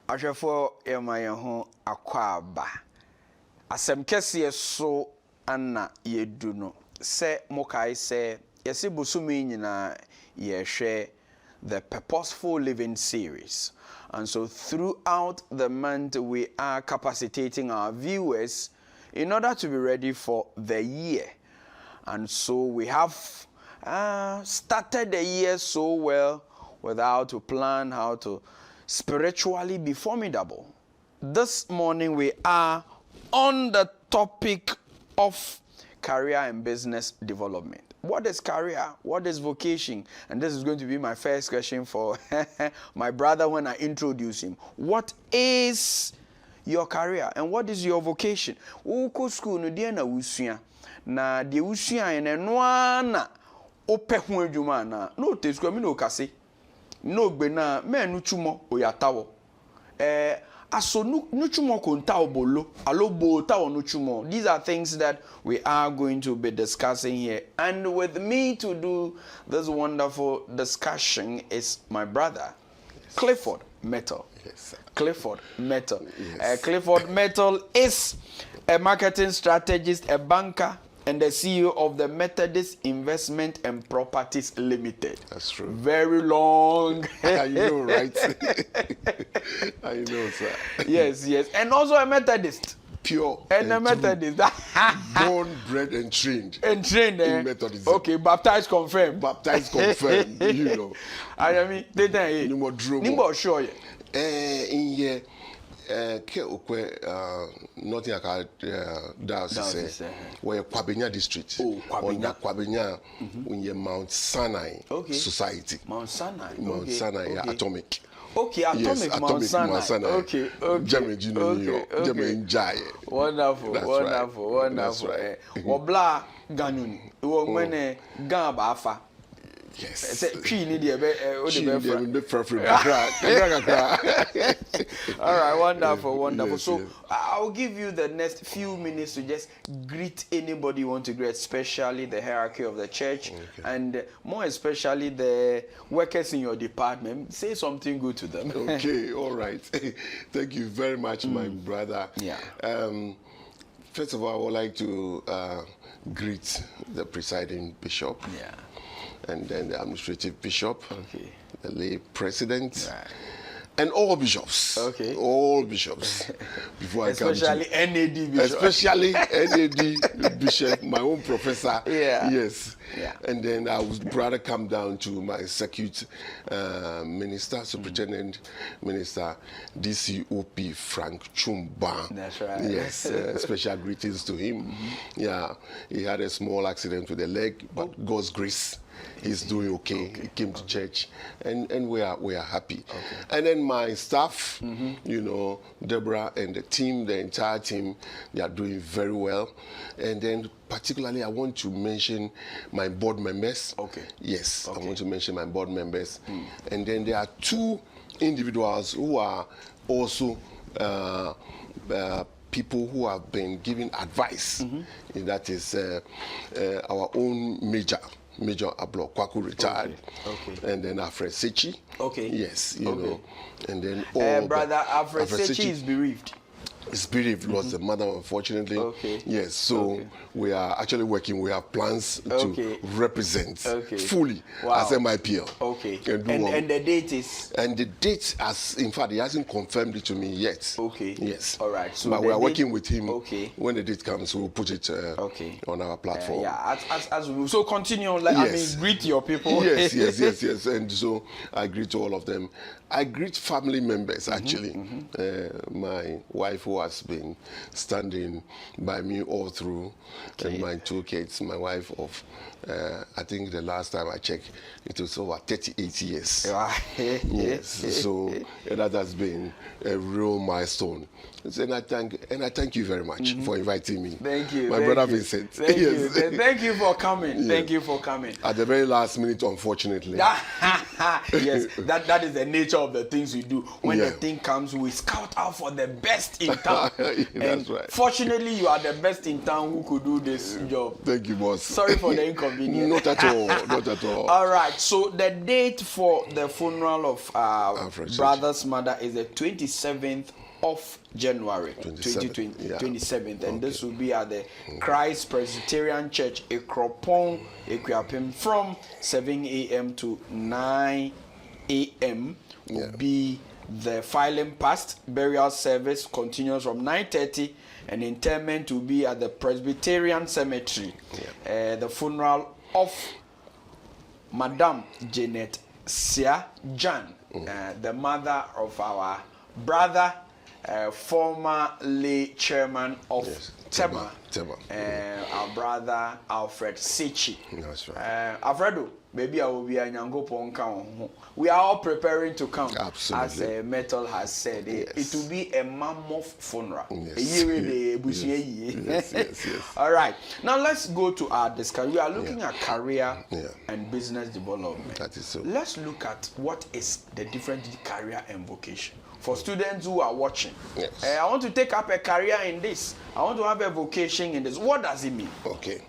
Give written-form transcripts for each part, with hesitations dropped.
Ahwefo emayeho 𝗕𝗂𝗏𝗃 asem kese so ana yedu no se mokai se yesi busumi nyina yehwe the purposeful living series, and so throughout the month we are capacitating our viewers in order to be ready for the year. And so we have started the year so well with how to plan, how to spiritually be formidable. This morning we are on the topic of career and business development. What is career? What is vocation? And this is going to be my first question for my brother when I introduce him. What is your career and what is your vocation? Uko school no dia na usua. Na de usua ene noa na ope ho adwuma na no te school mi no kase. No gbe na me nu twumo oyatawo. Aso nu twumo konta obolo alobo ta onu twumo. These are things that we are going to be discussing here, and with me to do this wonderful discussion is my brother Clifford Mettle. Yes, Clifford Mettle. Yes. Clifford Mettle is a marketing strategist, a banker, and the CEO of the Methodist Investment and Properties Limited. That's true. Very long. I know, right? I know, sir. Yes, yes. And also a Methodist. Pure. And a Methodist. Born, bred, and trained. And trained. In Methodism. Okay, baptized, confirmed. Baptized, confirmed. You know. I mean, they tell you. Nimbo Dromo. Nimbo sure. In here. Nothing I can say. Where 𝗂𝗏𝗃𝗀𝗃 district. Oh, 𝗂𝗏𝗃𝗀. 𝗂𝗏𝗃 in your Mount Sinai Society. Mount Sinai. Mount Sinai, okay. Atomic. Okay, Atomic, yes, Mount Sinai. Okay, Wonderful, that's wonderful, right. wonderful. That's right. Wobla ganun. Womene gamba afa. Yes. Say tree ni dey be All right, wonderful, wonderful. Yes, so yes. I'll give you the next few minutes to just greet anybody you want to greet, especially the hierarchy of the church, and more especially the workers in your department. Say something good to them. Okay, all right. Thank you very much, my brother. Yeah. First of all, I would like to greet the presiding bishop. Yeah. And then the administrative bishop, the lay president, right, and all bishops. Okay. All bishops. Before especially I come to, NAD bishop. especially NAD bishop, my own professor. Yeah. Yes. Yeah. And then I would rather come down to my circuit minister, superintendent minister, 𝗕𝗂𝗃𝗀𝗃𝗀𝗃. That's right. Yes. Special greetings to him. Yeah. He had a small accident with the leg, but God's grace, he's doing okay. He came to church, and we are happy. And then my staff, you know, Deborah and the team, the entire team, they are doing very well. And then particularly I want to mention my board members. Okay. Yes, I want to mention my board members. And then there are two individuals who are also people who have been giving advice. And that is our own Major 𝗵𝗂𝗃𝗃𝗀𝗃 retired. Okay. And then 𝗵𝗂𝗃𝗃𝗀𝗃. Okay. Yes, you know. And then all brother 𝗵𝗂𝗃𝗃𝗀𝗃 is bereaved. Is bereaved, lost the mother, unfortunately. Okay. Yes, so we are actually working. We have plans to represent fully as MIPL. Okay. And the date is? And the date, as in fact, he hasn't confirmed it to me yet. Okay. Yes. All right. So but we are working with him. Okay. When the date comes, we'll put it on our platform. Yeah. As we so continue. Like, yes. I mean, greet your people. Yes, yes, yes, yes. And so I greet all of them. I greet family members actually. My wife, who has been standing by me all through, and my two kids. My wife of, I think the last time I checked, it was over 38 years. Yes, so that has been a real milestone. And I thank you very much for inviting me. Thank you, my brother Vincent. Thank you. Thank you for coming. Thank you for coming. At the very last minute, unfortunately. Yes, that is the nature of the things we do. When the thing comes, we scout out for the best in town. That's right. Fortunately, you are the best in town who could do this job. Thank you, boss. Sorry for the inconvenience. Not at all. Not at all. All right. So the date for the funeral of our brother's mother is the 27th of January 2027, and this will be at the Christ Presbyterian Church, 𝗕𝗂𝗃𝗶𝗃𝗀𝗃, from 7 a.m. to 9 a.m. will be the filing past. Burial service continues from 9:30, and interment will be at the Presbyterian Cemetery. The funeral of Madam Janet Sia Jan, the mother of our brother, formerly chairman of 𝗕𝗂𝗃𝗀𝗃𝗀, our brother 𝗕𝗂𝗃𝗀𝗃𝗀. That's right. Alfredo, maybe I will be a nyangopo nka. We are all preparing to come. Absolutely. As Mettle has said, it will be a mammoth funeral. Yes. Yes. All right. Now let's go to our discussion. We are looking at career and business development. That is so. Let's look at what is the difference in career and vocation. For students who are watching, I want to take up a career in this. I want to have a vocation in this. What does it mean? Okay.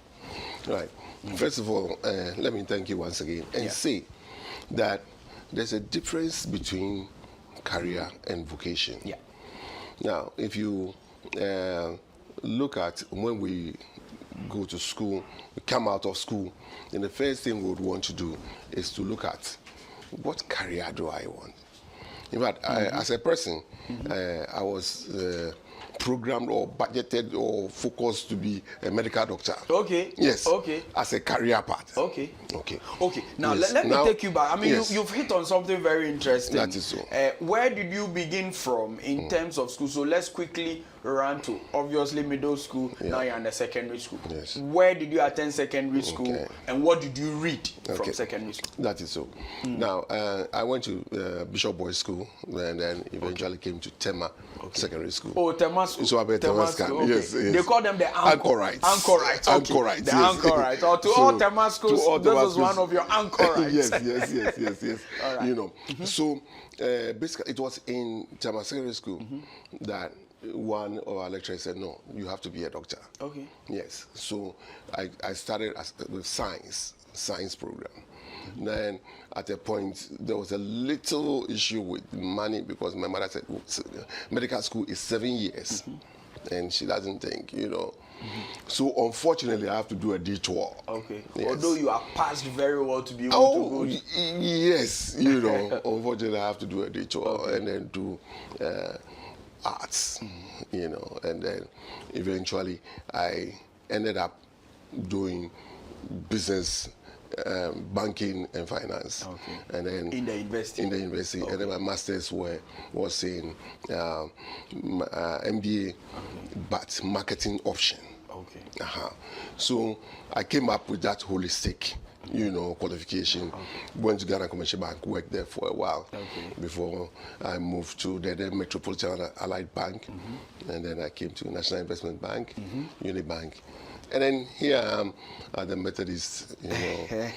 Right. First of all, let me thank you once again and say that there's a difference between career and vocation. Now, if you look at when we go to school, we come out of school, then the first thing we would want to do is to look at what career do I want. In fact, as a person, I was programmed or budgeted or focused to be a medical doctor. Okay. Yes. Okay. As a career path. Okay. Okay. Okay. Now let me take you back. I mean, you've hit on something very interesting. That is so. Where did you begin from in terms of school? So let's quickly run to obviously middle school. Now you're in the secondary school. Yes. Where did you attend secondary school, and what did you read from secondary school? That is so. Now I went to Bishop Boys School, and then eventually came to 𝗕𝗂 Secondary School. Oh, 𝗕𝗂 School. So 𝗕𝗂 School. Yes. They call them the anchorites. Anchorites. Okay. The anchorites. Or to all 𝗕𝗂 schools, this is one of your anchorites. Yes. All right. You know. So basically, it was in 𝗕𝗂 Secondary School that one of our lecturers said, no, you have to be a doctor. Okay. Yes. So I started with science program. Then at a point there was a little issue with money because my mother said medical school is 7 years and she doesn't think, you know. So unfortunately I have to do a detour. Okay. Yes. Although you are passed very well to be able to go. Yes, you know, unfortunately I have to do a detour and then do arts, you know, and then eventually I ended up doing business, banking and finance, and then in the university. And then my masters was in MBA, but marketing option. Okay. So I came up with that holistic, you know, qualification. Went to Ghana Commercial Bank, worked there for a while before I moved to the Metropolitan Allied Bank, and then I came to National Investment Bank, Unibank. And then here I am at the Methodist, you know,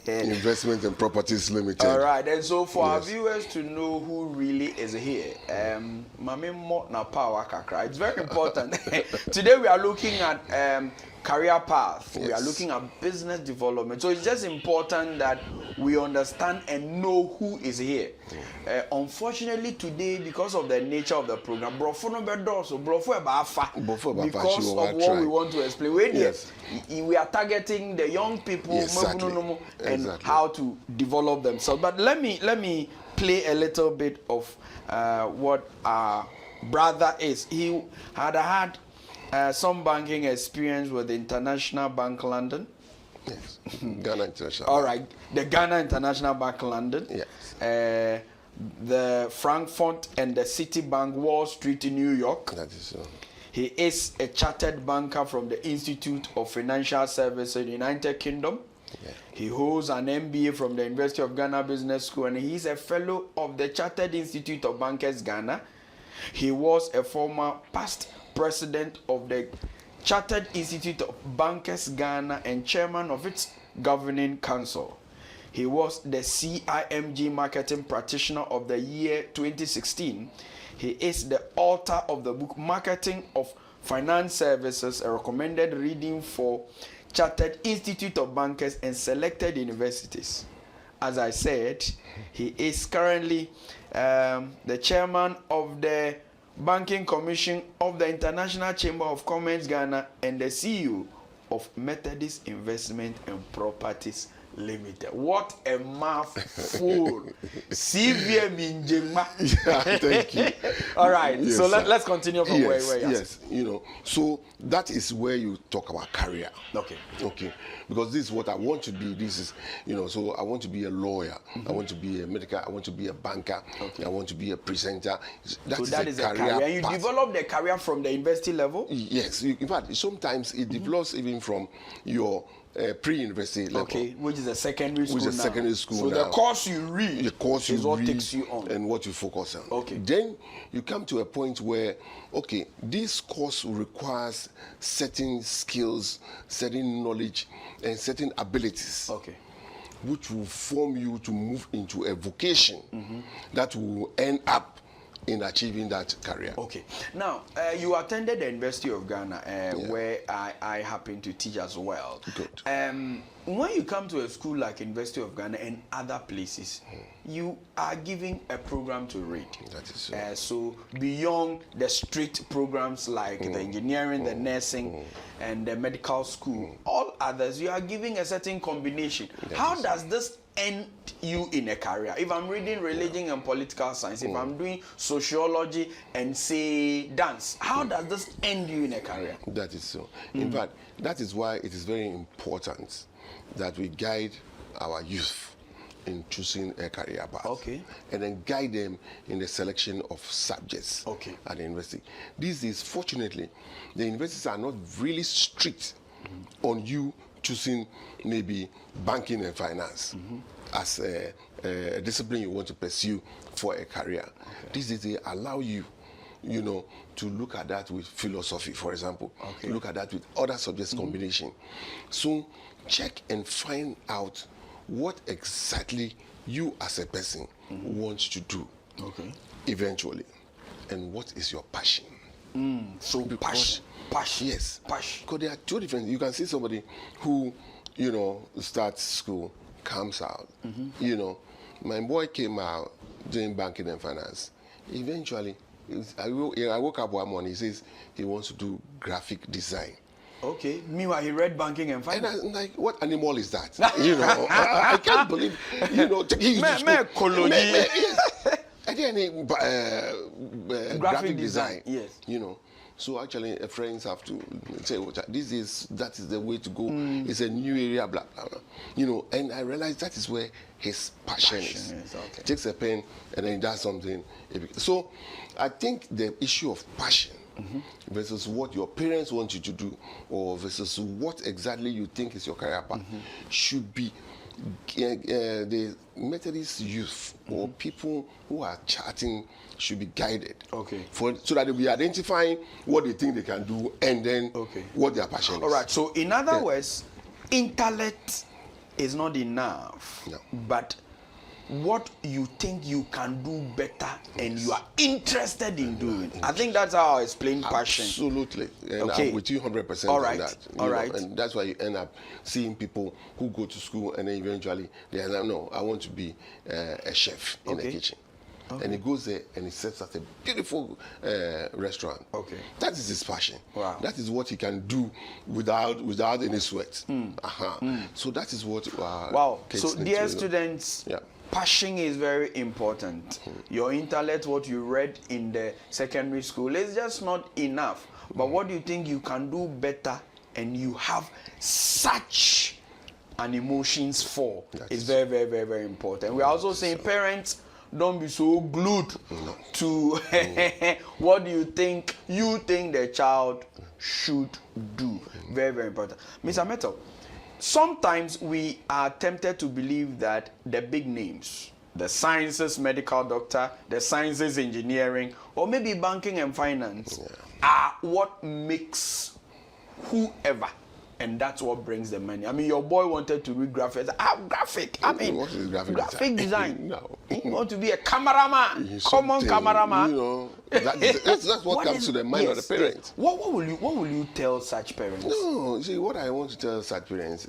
Investment and Properties Limited. All right, and so for our viewers to know who really is here, it's very important. Today we are looking at career path. We are looking at business development. So it's just important that we understand and know who is here. Unfortunately today, because of the nature of the program, because of what we want to explain, we are targeting the young people and how to develop themselves. But let me play a little bit of what our brother is. He had some banking experience with the International Bank London. Yes. Ghana International. All right. The Ghana International Bank London. Yes. The Frankfurt and the Citibank Wall Street in New York. That is so. He is a chartered banker from the Institute of Financial Services in the United Kingdom. Yeah. He holds an MBA from the University of Ghana Business School, and he is a fellow of the Chartered Institute of Bankers Ghana. He was a former past president of the Chartered Institute of Bankers Ghana and chairman of its governing council. He was the CIMG Marketing Practitioner of the Year 2016. He is the author of the book Marketing of Finance Services, a recommended reading for Chartered Institute of Bankers and selected universities. As I said, he is currently the chairman of the Banking Commission of the International Chamber of Commerce Ghana and the CEO of Methodist Investment and Properties Limited. What a mouthful. Sivia Minjema. Yeah, thank you. All right, Yes, so sir. let's continue from where you are. Yes, you know, so that is where you talk about career. Okay. Okay, because this is what I want to be. This is, you know, so I want to be a lawyer. I want to be a medical. I want to be a banker. Okay. I want to be a presenter. So that is a career. And you path. develop the career from the university level? Yes, in fact, sometimes it develops even from your pre-university level. Okay, which is a secondary school. Which is now. secondary school So now. the course you read is what takes you on. and what you focus on. Okay. Then you come to a point where, okay, this course requires certain skills, certain knowledge, and certain abilities. Okay. Which will form you to move into a vocation that will end up in achieving that career. Okay. Now, you attended the University of Ghana, where I happen to teach as well. Good. When you come to a school like University of Ghana and other places, you are given a program to read. That is so. So beyond the strict programs like the engineering, the nursing, and the medical school, all others, you are giving a certain combination. How does this end you in a career? If I'm reading religion and political science, if I'm doing sociology and say dance, how does this end you in a career? That is so. In fact, that is why it is very important that we guide our youth in choosing a career path. Okay. And then guide them in the selection of subjects at the university. These days, fortunately, the universities are not really strict on you choosing maybe banking and finance as a discipline you want to pursue for a career. These days, they allow you, you know, to look at that with philosophy, for example, to look at that with other subjects combination. So check and find out what exactly you as a person want to do eventually, and what is your passion. So passion. Yes. Passion. Because there are two different. You can see somebody who, you know, starts school, comes out. You know, my boy came out doing banking and finance. Eventually, I woke up one morning. He says he wants to do graphic design. Okay. Meanwhile, he read banking and And finance. I'm like, what animal is that? You know, I can't believe. You know, he used to school. And then graphic design. Yes. You know. So actually, friends have to say, that is the way to go. It's a new area, blah, blah, blah. You know, and I realized that is where his passion is. Okay. Takes a pen and then he does something. So I think the issue of passion versus what your parents want you to do, or versus what exactly you think is your career path, should be the Methodist youth or people who are charting should be guided. So that they'll be identifying what they think they can do and then what their passion is. All right. So in other words, intellect is not enough, but what you think you can do better and you are interested in doing. I think that's how I explain passion. Absolutely. And I'm with you 100% on that. All right. And that's why you end up seeing people who go to school and then eventually they are like, no, I want to be a chef in the kitchen. And he goes there and he sets up a beautiful restaurant. That is his passion. That is what he can do without any sweat. So that is what So dear students, passion is very important. Your intellect, what you read in the secondary school, is just not enough. But what do you think you can do better and you have such an emotions for is very, very, very, very important. We're also saying parents, don't be so glued to what do you think the child should do. Very, very important. Mr. Mettle, sometimes we are tempted to believe that the big names, the sciences medical doctor, the sciences engineering, or maybe banking and finance are what makes whoever and that's what brings the money. I mean, your boy wanted to read graphics. Graphic. I mean, what is graphic design. No. You want to be a cameraman, common cameraman. You know, that's what comes to the mind of the parents. What will you tell such parents? No, see, what I want to tell such parents,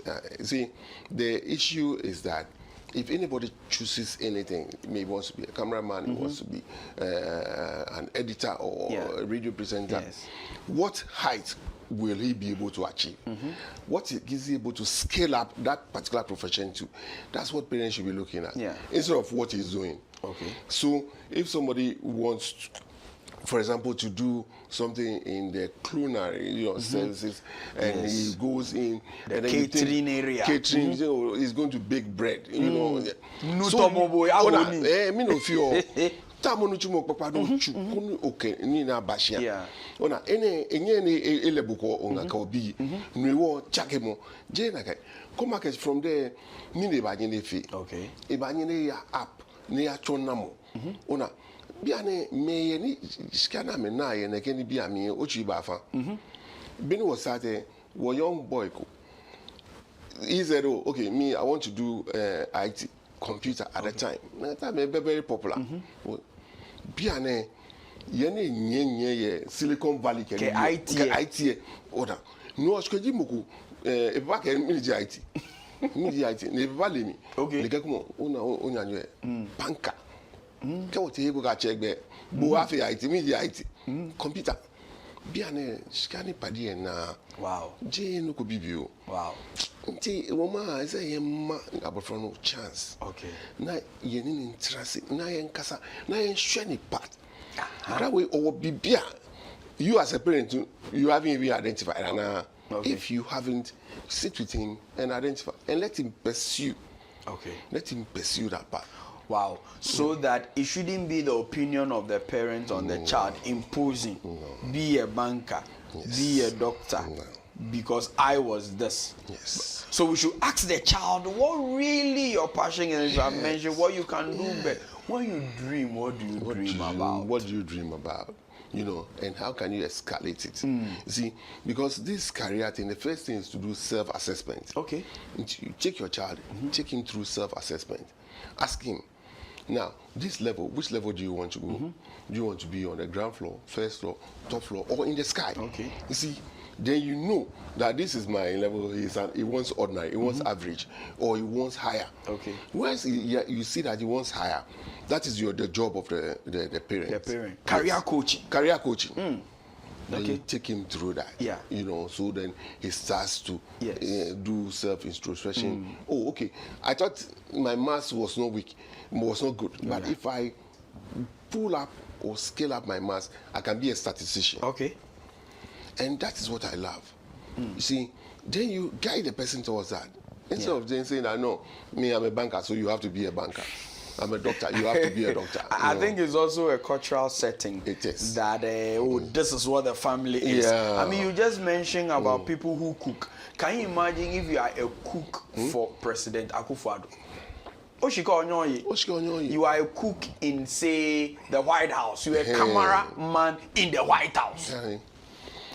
the issue is that if anybody chooses anything, maybe wants to be a cameraman, he wants to be an editor or a radio presenter, what height will he be able to achieve? What is he able to scale up that particular profession to? That's what parents should be looking at, instead of what he's doing. Okay. So if somebody wants, for example, to do something in the culinary services, and he goes in the catering area, catering, he's going to bake bread, you know. Tamonu chumo papa do chukunu oke ni na bashia ona ene elebuko onga obi nwewo chakemo je na kai come market from there ni le ba nyine fi okay e ba nyine ya app ni ya chonamo ona bia ne meye ni skana me na ye na keni bia me ochi ba fa bini was started wo young boy ko he said, oh, okay, me I want to do IT computer at the time. That time very popular. Biane yene nye Silicon Valley ke IT oda no askoji muku e ba ke mi di IT ne ba le mi le ke ko onya nyo banker ke o te ego ga chegbe bo afi IT mi di IT computer biane skani padi na wow je no ko bibio wow nti woma say yema abofro no chance okay na ye ni interest na ye nkasa na ye hwe ni part that way or bibia you as a parent you haven't even identified and if you haven't sit with him and identify and let him pursue let him pursue that path. Wow. So that it shouldn't be the opinion of the parent on the child imposing. Be a banker, be a doctor, because I was this. Yes. So we should ask the child what really your passion is. I mentioned what you can do, but when you dream, what do you dream about? What do you dream about? You know, and how can you escalate it? You see, because this career thing, the first thing is to do self-assessment. Okay. You take your child, take him through self-assessment. Ask him, now, this level, which level do you want to go? Do you want to be on the ground floor, first floor, top floor, or in the sky? Okay. You see, then you know that this is my level. He wants ordinary, he wants average, or he wants higher. Okay. Once you see that he wants higher, that is the job of the parent. The parent. Career coaching. Career coaching. Then you take him through that. Yeah. You know, so then he starts to do self-introspection. Oh, okay. I thought my maths was not weak, was not good. But if I pull up or scale up my maths, I can be a statistician. Okay. And that is what I love. You see, then you guide the person towards that. Instead of then saying, no, me, I'm a banker, so you have to be a banker. I'm a doctor, you have to be a doctor. I think it's also a cultural setting. It is. That, this is what the family is. Yeah. I mean, you just mentioned about people who cook. Can you imagine if you are a cook for President Akufo-Addo? You are a cook in, say, the White House. You are a cameraman in the White House.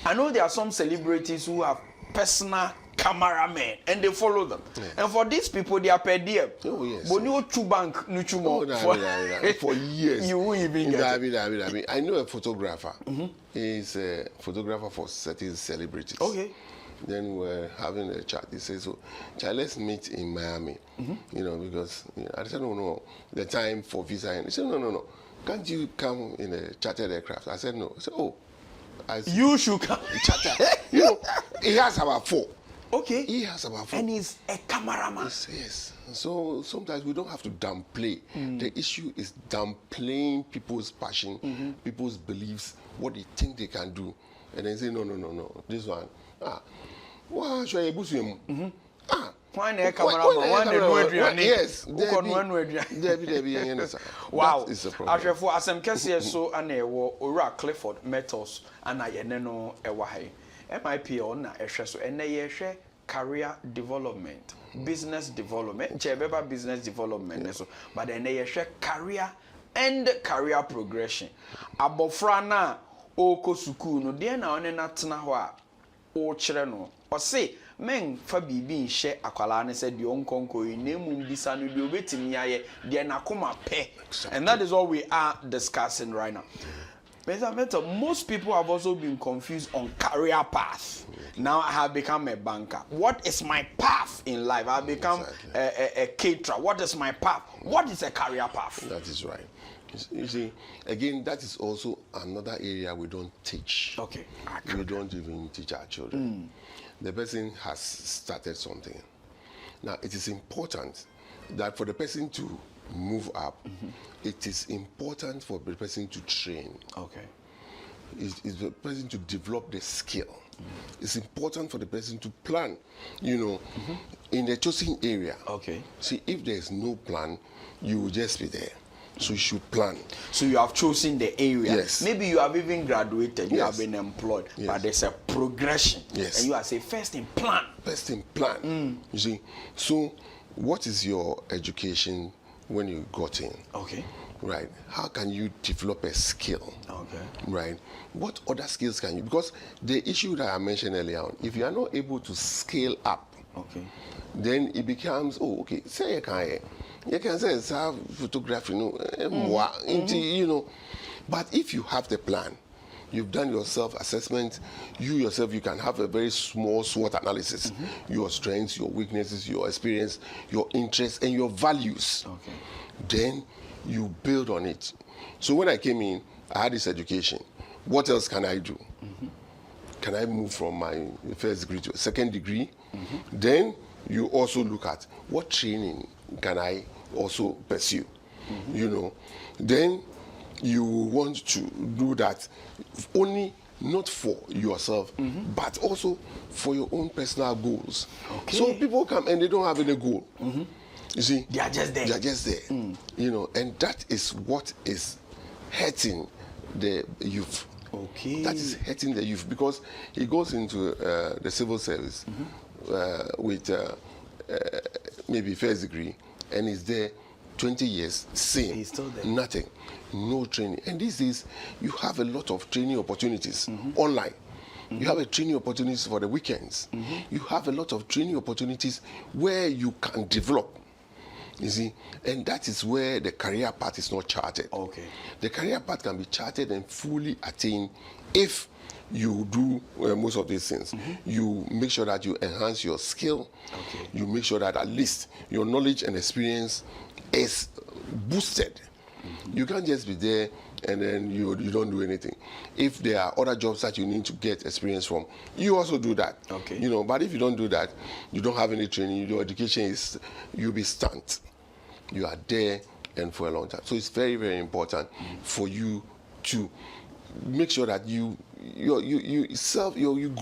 I know there are some celebrities who have personal cameramen and they follow them. And for these people, they are per diem. Oh, yes. But no true bank, no true more. For years. You won't even get it. I know a photographer. He's a photographer for certain celebrities. Okay. Then we're having a chat. He says, so, let's meet in Miami. You know, because I said, no, the time for visa. And he said, no. Can't you come in a chartered aircraft? I said, no. He said, oh. You should come. Charter. You know, he has about 4. Okay. He has about 4. And he's a cameraman. Yes. So sometimes we don't have to downplay. The issue is downplaying people's passion, people's beliefs, what they think they can do. And then say, no. This one. Why should I use him? Yes. Wow. Ashefo asem kese so ana ewo owura Clifford Mettle ana ye ne no 𝗟𝗏𝗃𝗏 MIP on na ehwe so ene ye hwe career development, business development, chebeba business development so but ene ye hwe career and career progression. Abofra na o ko school no de na one na tena ho a o kire no o se men fa bibi nhye akwala ne said the onkonko in name bisa no de obetimi aye de nakoma pe. And that is what we are discussing right now. Most people have also been confused on career path. Now I have become a banker. What is my path in life? I have become a caterer. What is my path? What is a career path? That is right. You see, again, that is also another area we don't teach. Okay. We don't even teach our children. The person has started something. Now, it is important that for the person to move up, it is important for the person to train. Okay. It's the person to develop the skill. It's important for the person to plan, you know, in the chosen area. Okay. See, if there is no plan, you will just be there. So you should plan. So you have chosen the area. Yes. Maybe you have even graduated, you have been employed, Yes. but there's a progression. Yes. And you are saying first in plan. First in plan. You see, so what is your education when you got in? Okay. Right. How can you develop a skill? Okay. Right. What other skills can you? Because the issue that I mentioned earlier on, if you are not able to scale up, okay, then it becomes, oh, okay, say you can say it's photography, you know. But if you have the plan, you've done your self-assessment, you can have a very small SWOT analysis, your strengths, your weaknesses, your experience, your interests, and your values. Okay. Then you build on it. So when I came in, I had this education. What else can I do? Can I move from my first degree to a second degree? Then you also look at what training can I also pursue, you know. Then you want to do that only not for yourself, but also for your own personal goals. Okay. So people come and they don't have any goal. You see, they are just there. They are just there. You know, and that is what is hurting the youth. Okay. That is hurting the youth because he goes into the civil service with maybe first degree and is there 20 years, same. He's still there. Nothing, no training. And these days, you have a lot of training opportunities online. You have a training opportunities for the weekends. You have a lot of training opportunities where you can develop. You see, and that is where the career path is not charted. Okay. The career path can be charted and fully attained if you do most of these things. You make sure that you enhance your skill. Okay. You make sure that at least your knowledge and experience is boosted. You can't just be there and then you don't do anything. If there are other jobs that you need to get experience from, you also do that. Okay. You know, but if you don't do that, you don't have any training, your education is, you'll be stunt. You are there and for a long time. So it's very, very important for you to make sure that you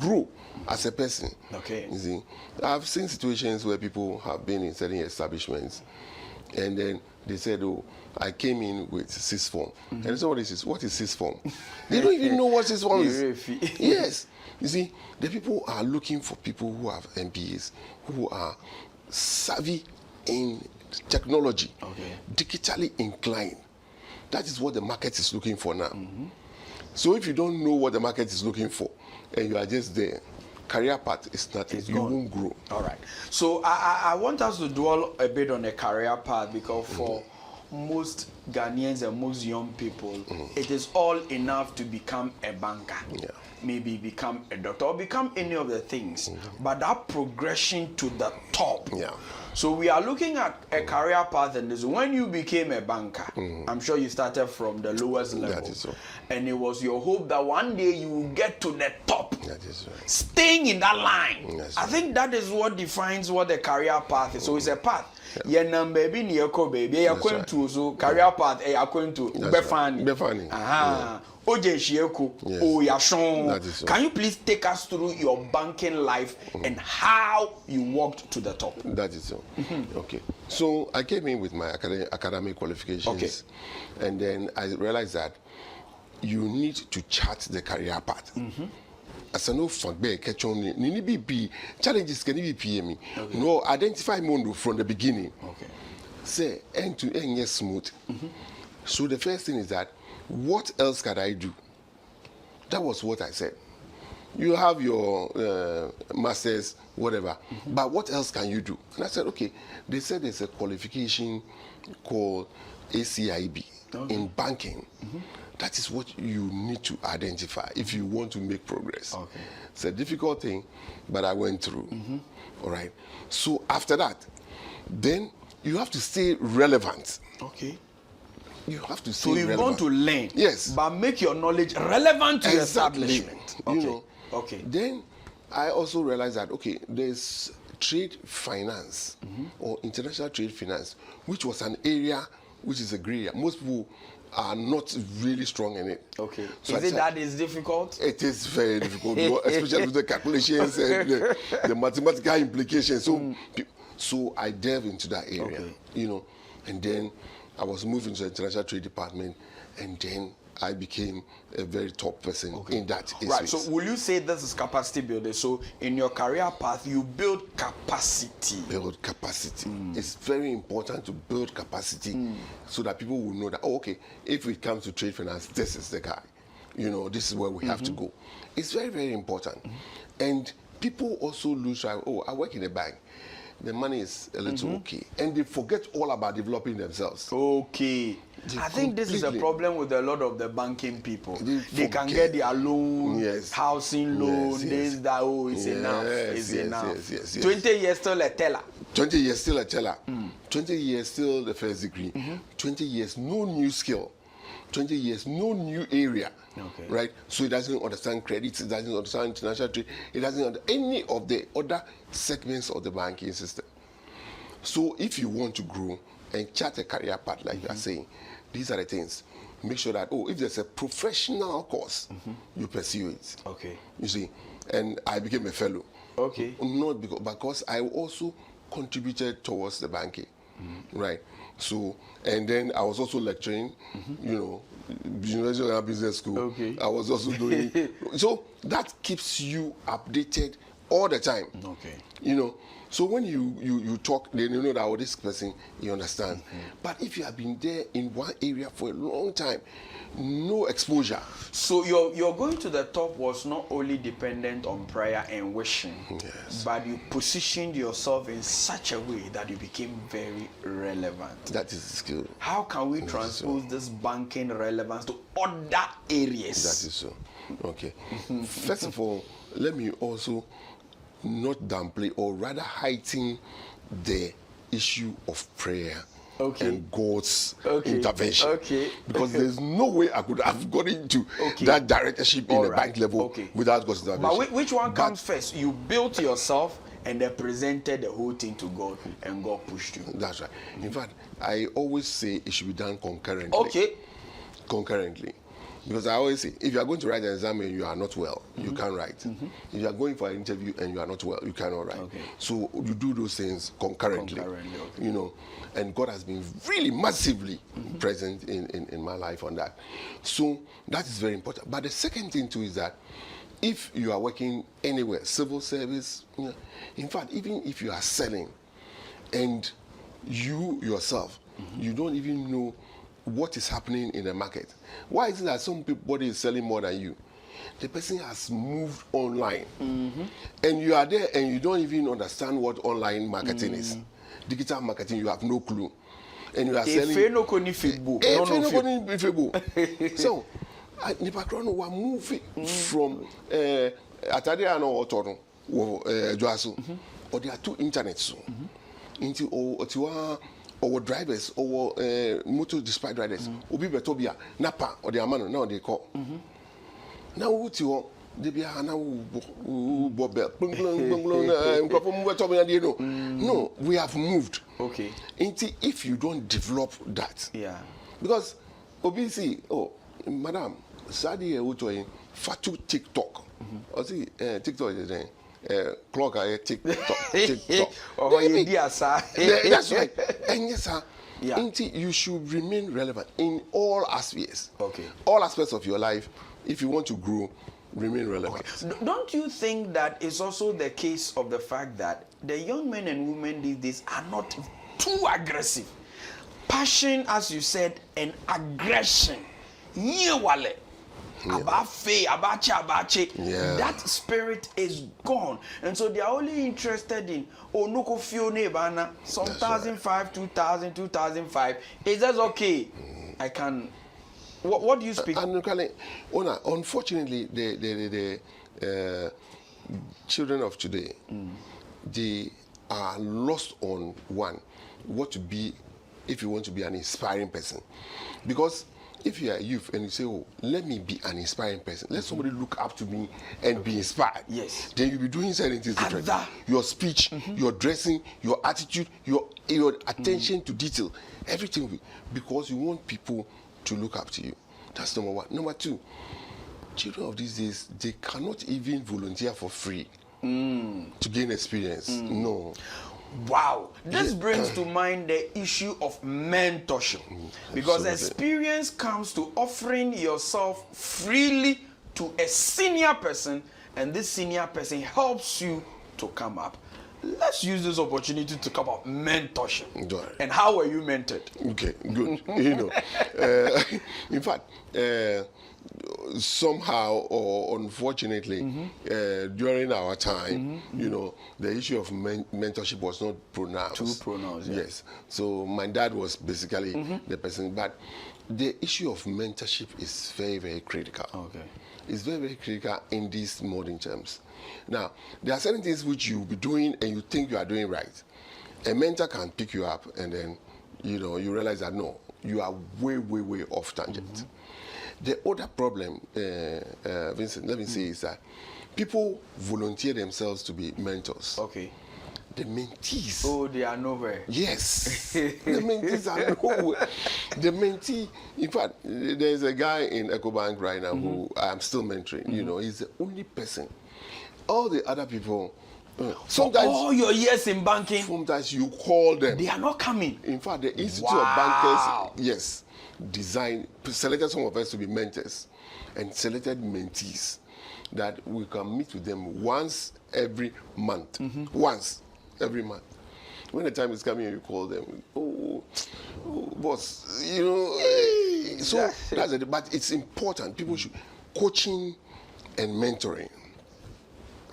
grow as a person. Okay. You see, I've seen situations where people have been in certain establishments, and then they said, "Oh, I came in with sixth form," and so what is sixth form? They don't even know what sixth form is. Yes, you see, the people are looking for people who have MBAs, who are savvy in technology, digitally inclined. That is what the market is looking for now. So if you don't know what the market is looking for and you are just there, career path is nothing. You won't grow. All right. So I want us to dwell a bit on the career path because for most Ghanaians and most young people, it is all enough to become a banker. Yeah. Maybe become a doctor or become any of the things. But that progression to the top. Yeah. So we are looking at a career path, and this when you became a banker, I'm sure you started from the lowest level. That is so. And it was your hope that one day you will get to the top. That is right. Staying in that line. That's I think that is what defines what the career path is. So it's a path. Yeah, baby, baby. You are going to so career path. You are going to Befani. Aha. 𝗬𝗂𝗃𝗀𝗃. Can you please take us through your banking life and how you walked to the top? That is so. Okay. So I came in with my academic qualifications, and then I realized that you need to chart the career path. As I know, challenges can be PM. No, identify Mondo from the beginning. Okay. Say end to end, yes, smooth. So the first thing is that, what else can I do? That was what I said. you have your master's, whatever, but what else can you do? And I said, okay, they said there's a qualification called ACIB in banking. That is what you need to identify if you want to make progress. Okay. It's a difficult thing, but I went through. All right. So after that, then you have to stay relevant. Okay. You have to stay So you're relevant. going to learn. Yes. But make your knowledge relevant to your Exactly. establishment. Okay. You know. Okay. Then I also realized that, okay, there's trade finance or international trade finance, which was an area which is a gray area. Most people are not really strong in it. Okay. So Is it that is difficult? It is very difficult, especially with the calculations and the mathematical implications. So, so I delved into that area, you know, and then I was moved into the international trade department, and then I became a very top person in that space. Right. So will you say this is capacity building? So in your career path, you build capacity. Build capacity. It's very important to build capacity so that people will know that, oh, okay, if it comes to trade finance, this is the guy. You know, this is where we have to go. It's very, very important. And people also lose track. Oh, I work in a bank. The money is a little okay. And they forget all about developing themselves. Okay. I think this is a problem with a lot of the banking people. They can forget. get their loan, Yes. housing loan, Yes, yes. this, that, oh, it's enough. It's yes, enough. yes. 20 years still a teller. 20 years still a teller. 20 years still the first degree. 20 years no new skill. 20 years no new area. Okay. Right? So it doesn't understand credits, it doesn't understand international trade, it doesn't understand any of the other segments of the banking system. So if you want to grow and chart a career path like you are saying, these are the things. Make sure that, oh, if there's a professional course, you pursue it. Okay. You see, and I became a fellow. Okay. Not because I also contributed towards the banking, right? So, and then I was also lecturing, you know, University of Business School. Okay. I was also doing, so that keeps you updated all the time. Okay. You know, so when you talk, then you know that, oh, this person, he understands. But if you have been there in one area for a long time, no exposure. So your going to the top was not only dependent on prayer and wishing, but you positioned yourself in such a way that you became very relevant. That is the skill. How can we transpose this banking relevance to other areas? That is so. Okay. First of all, let me also not downplay, or rather heighten the issue of prayer and God's intervention. Okay. Because there's no way I could have got into that directorship in the bank level without God's intervention. But which one comes first? You built yourself and then presented the whole thing to God, and God pushed you. That's right. In fact, I always say it should be done concurrently. Okay. Concurrently. Because I always say, if you are going to write an exam and you are not well, you can't write. If you are going for an interview and you are not well, you cannot write. So you do those things concurrently. You know, and God has been really massively present in my life on that. So that is very important. But the second thing too is that if you are working anywhere, civil service, you know, in fact, even if you are selling and you yourself, you don't even know what is happening in the market. Why is it that somebody is selling more than you? The person has moved online, and you are there and you don't even understand what online marketing is. Digital marketing, you have no clue, and you are selling. So, Nipakrono were moving from Atadia and Otono, Joaso, or there are two internets into Otiwa. Or drivers, or motor despite riders, Obi Betobia, Napa, or the Amano, now they call. Now, what you they be Hana Bobel, no, we have moved. Okay. If you don't develop that, because Obi oh, Madam, Sadi Utoy, Fatu TikTok, or see, TikTok is there. Clock TikTok. Oh, that's right. And yes, sir. You should remain relevant in all aspects. Okay. All aspects of your life. If you want to grow, remain relevant. Don't you think that it's also the case of the fact that the young men and women these days are not too aggressive? Passion, as you said, and aggression. 𝗬𝗏𝗍𝗍, 𝗏𝗍𝗏𝗍. Yeah. That spirit is gone, and so they are only interested in onoko fione bana some 1,005, 2,000, 2,005. Is that okay? I can. What do you speak? Unfortunately, the children of today, they are lost on what to be if you want to be an inspiring person. Because if you are a youth and you say, oh, let me be an inspiring person, let somebody look up to me and be inspired. Yes. Then you'll be doing certain things different. Your speech, your dressing, your attitude, your attention to detail, everything will be, because you want people to look up to you. That's number one. Number two, children of these days, they cannot even volunteer for free to gain experience. No. Wow, this brings to mind the issue of mentorship, because experience comes to offering yourself freely to a senior person, and this senior person helps you to come up. Let's use this opportunity to come up mentorship. And how were you mentored? Okay, good. In fact, somehow or unfortunately, during our time, the issue of mentorship was not pronounced. Too pronounced, yes. So my dad was basically the person, but the issue of mentorship is very, very critical. Okay. It's very, very critical in these modern terms. Now, there are certain things which you'll be doing and you think you are doing right. A mentor can pick you up and then, you realize that no, you are way, way, way off tangent. The other problem, Vincent, let me say, is that people volunteer themselves to be mentors. Okay. The mentees. Oh, they are nowhere. Yes. The mentees are nowhere. The mentee, in fact, there's a guy in EcoBank right now who I'm still mentoring. He's the only person. All the other people, sometimes all your years in banking, sometimes you call them. They are not coming. In fact, the Institute of Bankers, yes, selected some of us to be mentors and selected mentees that we can meet with them once every month. Once every month. When the time is coming, you call them. Oh, boss, so that's it. But it's important. People should coaching and mentoring.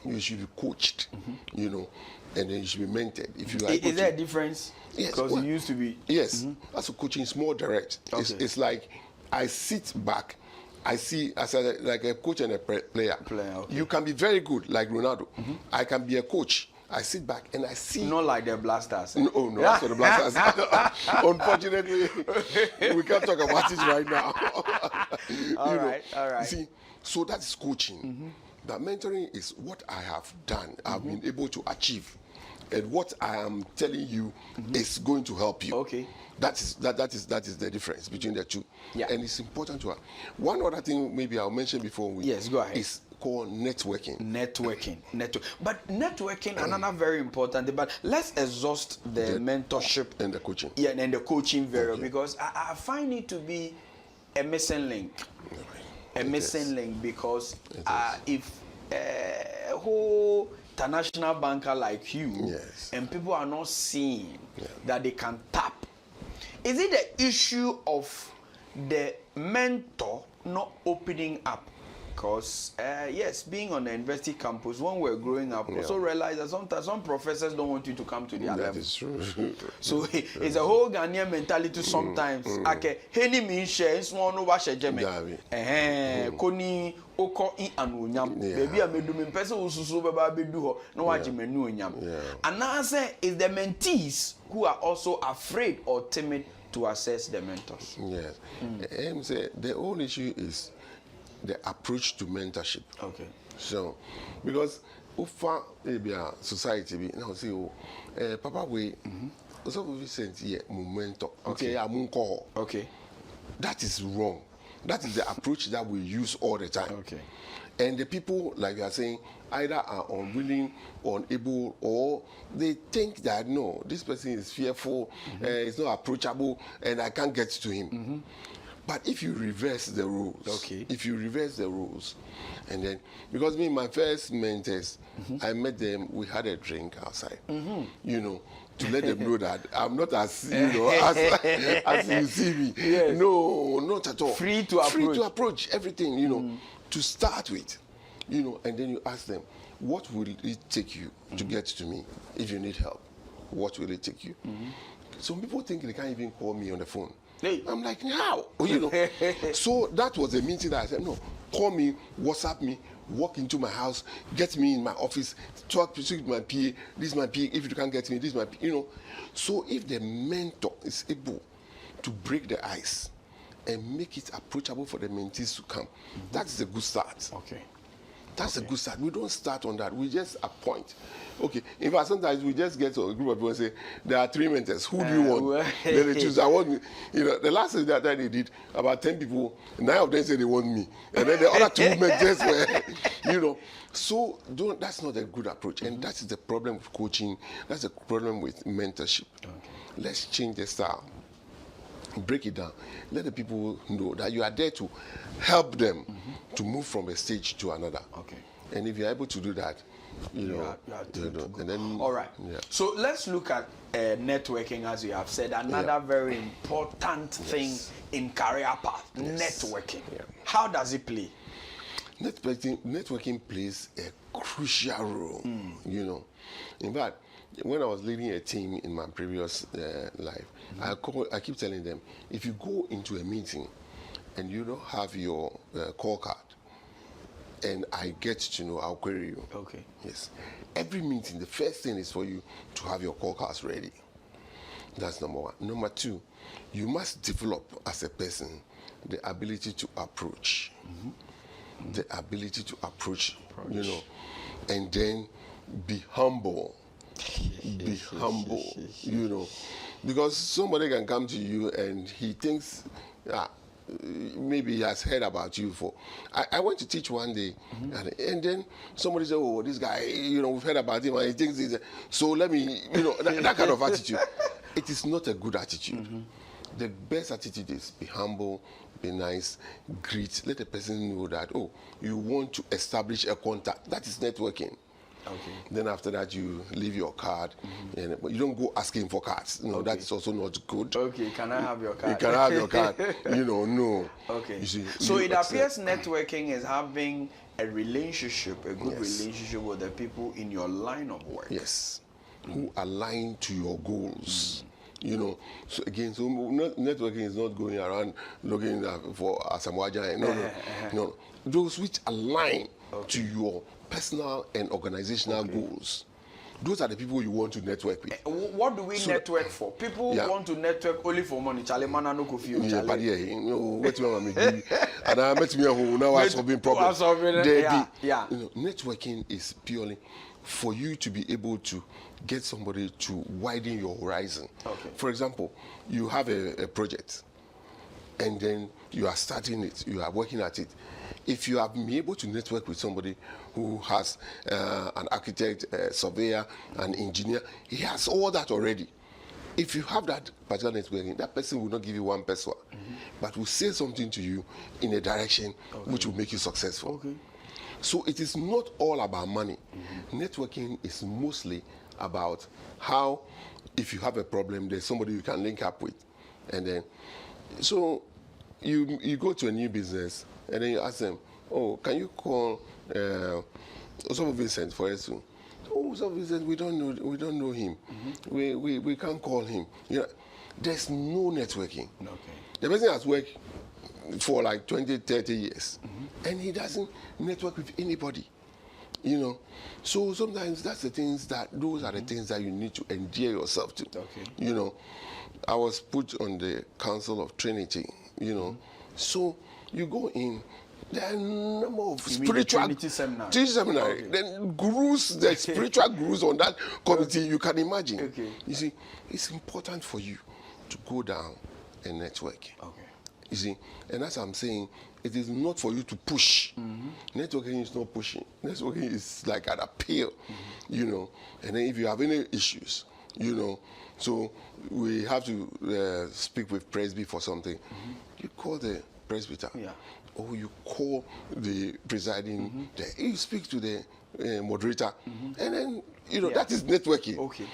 You should be coached, and then you should be mentored. If you is there a difference? Yes. Because it used to be. Yes. That's what coaching is more direct. Okay. It's like I sit back, I see as like a coach and a player. Okay. You can be very good, like Ronaldo. I can be a coach. I sit back and I see. Not like the Blasters. No, that's not the Blasters. Unfortunately, we can't talk about it right now. All right. See, so that's coaching. That mentoring is what I have done, I've been able to achieve, and what I am telling you is going to help you. Okay. That is the difference between the two. Yeah. And it's important to have. One other thing maybe I'll mention before we go ahead. Is called networking. But networking, another very important. But let's exhaust the mentorship and the coaching. Yeah, and the coaching because I find it to be a missing link. A missing link, because if a whole international banker like you and people are not seeing that they can tap, is it the issue of the mentor not opening up? Because yes, being on the university campus, when we're growing up, also realize that sometimes some professors don't want you to come to their level. That is true. So it's a whole Ghanaian mentality sometimes. Okay, heni mi share small no washe jeme. Koni oko in anunyam. Baby amedu me pese ususu beba bedu ho no waje menu onyam. And now say is the mentees who are also afraid or timid to assess the mentors. Yes. Say the whole issue is the approach to mentorship. Okay. So, because ufa ebia society be now say papa we so we sent here mentor. Okay, amunko. Okay. That is wrong. That is the approach that we use all the time. Okay. And the people, like you are saying, either are unwilling, unable, or they think that no, this person is fearful, it's not approachable, and I can't get to him. But if you reverse the rules, and then, because me, my first mentors, I met them, we had a drink outside, to let them know that I'm not as, as you see me. Yes. No, not at all. Free to approach everything, to start with, and then you ask them, what will it take you to get to me if you need help? What will it take you? Some people think they can't even call me on the phone. Hey. I'm like, how? So that was a meeting that I said, no, call me, WhatsApp me, walk into my house, get me in my office, talk to my PA, this is my PA, if you can't get me, this is my PA, So if the mentor is able to break the ice and make it approachable for the mentees to come, that's a good start. Okay. That's a good start. We don't start on that. We just appoint. Okay. In fact, sometimes we just get to a group of people and say, there are 3 mentors. Who do you want? Then they choose. I want, the last thing that they did, about 10 people, 9 of them said they want me. And then the other 2 mentors were, So that's not a good approach. And that's the problem with coaching. That's the problem with mentorship. Okay. Let's change the style. Break it down. Let the people know that you are there to help them to move from a stage to another. Okay. And if you're able to do that, and then, all right. Yeah. So let's look at networking, as you have said, another very important thing in career path. Networking. Yeah. How does it play? Networking plays a crucial role. In fact, when I was leading a team in my previous life, I keep telling them, if you go into a meeting and you don't have your call card, and I get to know, I'll query you. Okay. Yes. Every meeting, the first thing is for you to have your call cards ready. That's number 1. Number 2, you must develop as a person the ability to approach. The ability to approach, and then be humble. Be humble, because somebody can come to you and he thinks maybe he has heard about you before. I went to teach one day, and then somebody said, oh, this guy, we've heard about him and he thinks he's so let me, that kind of attitude. It is not a good attitude. The best attitude is be humble, be nice, greet, let the person know that, oh, you want to establish a contact. That is networking. Okay. Then after that, you leave your card, but you don't go asking for cards. That is also not good. Okay, can I have your card? You can have your card. No. Okay. You see, so it appears networking is having a relationship, a good relationship with the people in your line of work. Yes. Who align to your goals. So again, networking is not going around looking for Asamoah. No. Those which align to your personal and organizational goals. Those are the people you want to network with. What do we network for? People want to network only for money. Networking is purely for you to be able to get somebody to widen your horizon. Okay. For example, you have a project, and then you are starting it, you are working at it. If you have been able to network with somebody who has an architect, a surveyor, an engineer, he has all that already. If you have that particular networking, that person will not give you one peso, but will say something to you in a direction which will make you successful. Okay. So it is not all about money. Networking is mostly about how, if you have a problem, there's somebody you can link up with. And then, so you go to a new business, and then you ask them, oh, can you call Osofo Vincent for us? Oh, Osofo Vincent, we don't know him. We can't call him. There's no networking. Okay. The person has worked for like 20, 30 years, and he doesn't network with anybody. So sometimes those are the things that you need to endear yourself to. Okay. I was put on the Council of Trinity, so you go in, there are a number of spiritual seminar. Okay. Then gurus, the spiritual gurus on that committee, you can imagine. Okay. You see, it's important for you to go down and network. Okay. You see, and as I'm saying, it is not for you to push. Networking is not pushing. Networking is like an appeal, and then if you have any issues, so we have to speak with Presby for something. You call the presbyter, or you call the presiding, you speak to the moderator, and then, that is networking. Okay.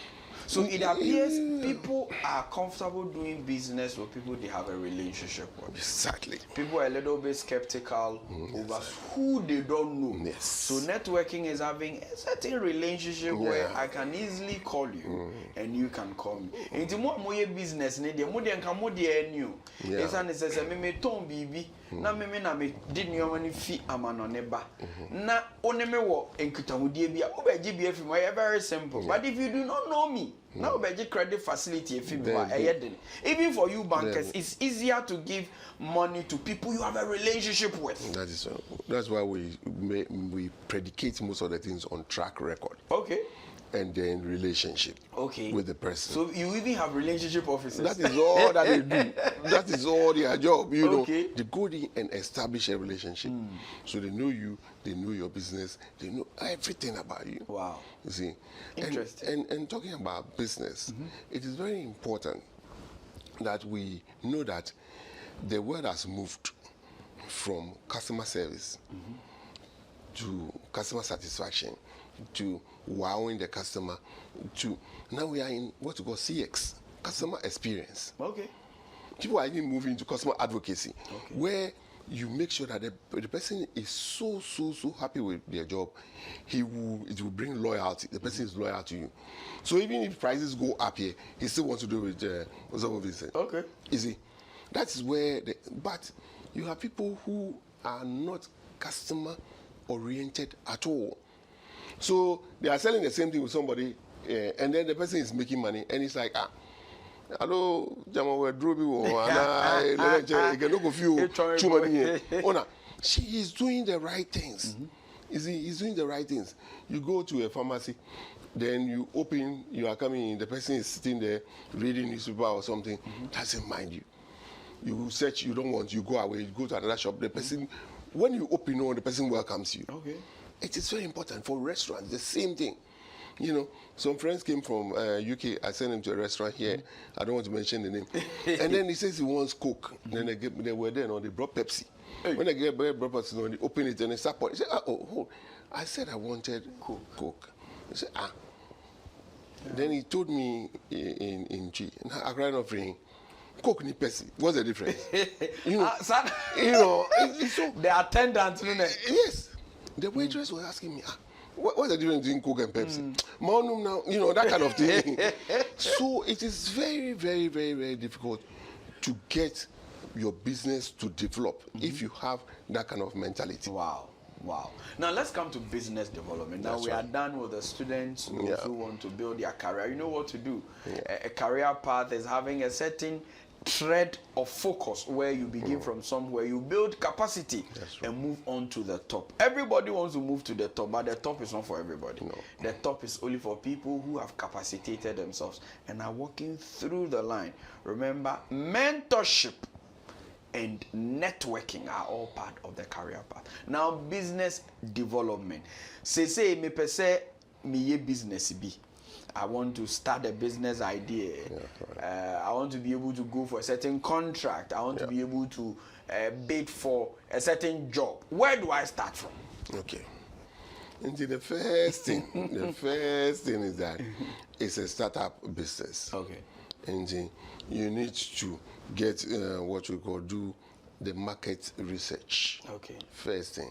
So it appears people are comfortable doing business with people they have a relationship with. Exactly. People are a little bit skeptical over who they don't know. Yes. So networking is having a certain relationship where I can easily call you and you can call me. And the more business need the more than come more new. It's an necessary me ton bibi. Na me did new money fee amano neba. Na oneme wo enkutahudie bia obeji bia fi mo very simple. But if you do not know me, now obeji credit facility if even for you bankers, it's easier to give money to people you have a relationship with. That's why we predicate most of the things on track record. Okay. And then relationship with the person. So you even have relationship officers. That is all that they do. That is all their job, you know. They go in and establish a relationship. So they know you, they know your business, they know everything about you. Wow. You see. Interesting. And talking about business, it is very important that we know that the world has moved from customer service to customer satisfaction to wowing the customer to now we are in what we call CX, customer experience. Okay. People are even moving to customer advocacy, where you make sure that the person is so happy with their job, it will bring loyalty. The person is loyal to you. So even if prices go up here, he still wants to do with some of his. Okay. You see, that is where but you have people who are not customer oriented at all. So they are selling the same thing with somebody, and then the person is making money, and it's like, hello, Jama, we're drawing, and can go few too many. She is doing the right things. He's doing the right things. You go to a pharmacy, then you open, you are coming in, the person is sitting there reading newspaper or something, doesn't mind you. You search, you don't want, you go away, you go to another shop, the person, when you open, the person welcomes you. Okay. It is very important for restaurants, the same thing. You know, some friends came from UK, I sent them to a restaurant here, I don't want to mention the name. And then he says he wants Coke. Then they were there, they brought Pepsi. When they brought Pepsi, they opened it and they started pouring. He said, oh, I said I wanted Coke. He said, Then he told me in G, I cried off for him. Coke ni Pepsi. What's the difference? You know, so the attendant, yes. The waitress was asking me, what's the difference between Coke and Pepsi? Now, you know, that kind of thing. So it is very, very, very, very difficult to get your business to develop if you have that kind of mentality. Wow. Now let's come to business development. Now we are done with the students who want to build their career. You know what to do. A career path is having a certain thread of focus where you begin from somewhere, you build capacity and move on to the top. Everybody wants to move to the top, but the top is not for everybody. No. The top is only for people who have capacitated themselves and are walking through the line. Remember, mentorship and networking are all part of the career path. Now, business development. Say me per se me ye business be. I want to start a business idea. I want to be able to go for a certain contract. I want to be able to bid for a certain job. Where do I start from? Okay. And the first thing, is that it's a startup business. Okay. And you need to get what we call do the market research. Okay. First thing.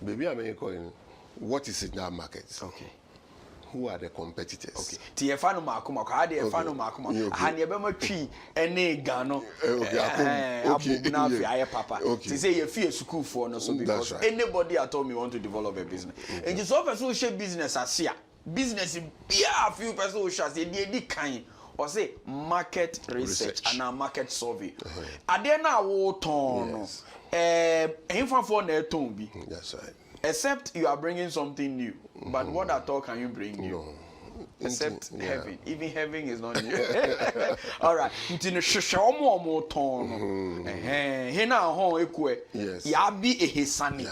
Baby, I'm calling. What is in that market? Okay. Who are the competitors? Okay. Tiefano makuma, kadi efano makuma. Hani ebema twi ene gano. Okay. Na fi aye papa. Ti say you feel school for no so because anybody at all me want to develop a business. And just offer so share business asia. Business be a few person who share dey kan or say market research and a market survey. Ade na wo ton no. Enfafo na eton bi. That's right. Except you are bringing something new. But what at all can you bring new? No. Except heaven. Even heaven is not new. All right. Yes. Yabi ehesani.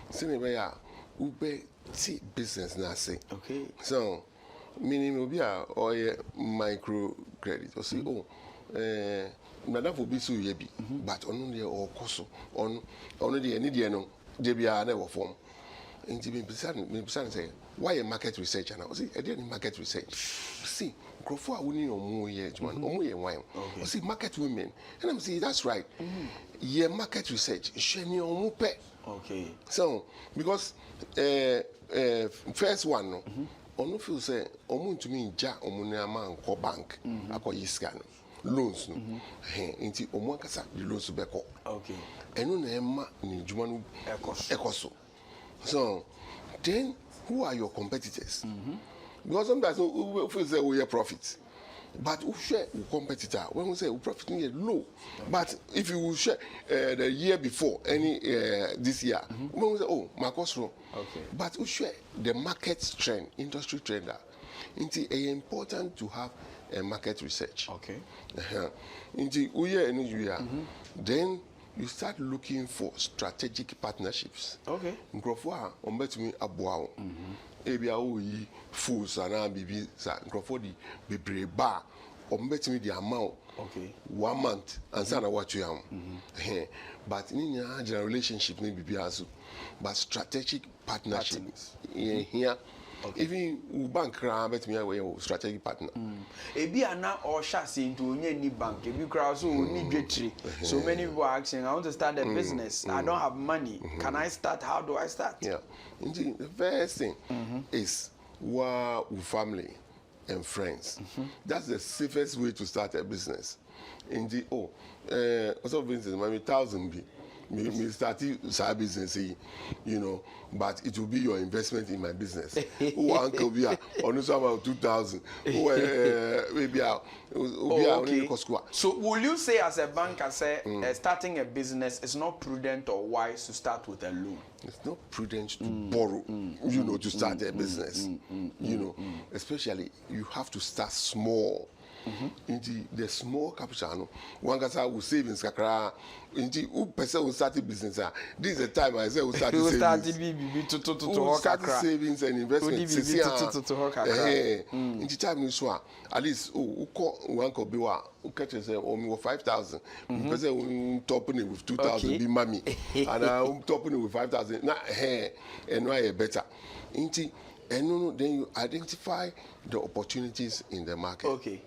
Sinebaya ube ti business na say. Okay. So meaning obi a or micro credit or say madam for be so yebi but onu dey or koso onu dey any dey no dey bia na wo form Into me say, why a market research? And I was I did market research. See, Crawford winning or more years, one or more wine. I see market women. And I'm saying that's right. Yeah, market research. Shani or more pet. Okay. So because first one no, on no feel say omun to me ja omunama ko bank akọ yiska no loans no nti omu akasa the loans beko. Okay. Eno na ema ni djuma no ekoso. So then who are your competitors? Because sometimes we feel say we have profits. But we share with competitor when we say we profit is low. But if you share the year before any this year, when we say oh my cost low. Okay. But we share the market trend, industry trend. It's important to have a market research. Okay. Into we year then you start looking for strategic partnerships. Okay. Nkrofo on bet me aboa. Ebia oyi fools and bibi sa nkrofo di bebre ba on bet me the amount. Okay. 1 month and say na what you am. But in your relationship may be also. But strategic partnership here. Okay. Even bank crowd bet me a strategic partner. Ebi ana or shasi into any bank. Ebi crowd so need getri. So many people are asking, I want to start a business. I don't have money. Can I start? How do I start? Yeah. Indeed, the first thing is family and friends. That's the safest way to start a business. Indeed, also business, maybe 1,000 be. Me start a business, you know, but it will be your investment in my business. Who uncle be on about 2,000? Maybe okay. So will you say as a banker, say starting a business is not prudent or wise to start with a loan? It's not prudent to borrow, you know, to start a business. You know, especially you have to start small. Into the small capital, one guy will savings kakra. Into who person will start a business? This is the time I say we start savings and investments. Into time you swan at least who call one could be what who catches say me 5,000. Person topping it with 2,000 be mommy, and I'm topping it with 5,000. Nah, and why better? Into and then you identify the opportunities in the market. Okay.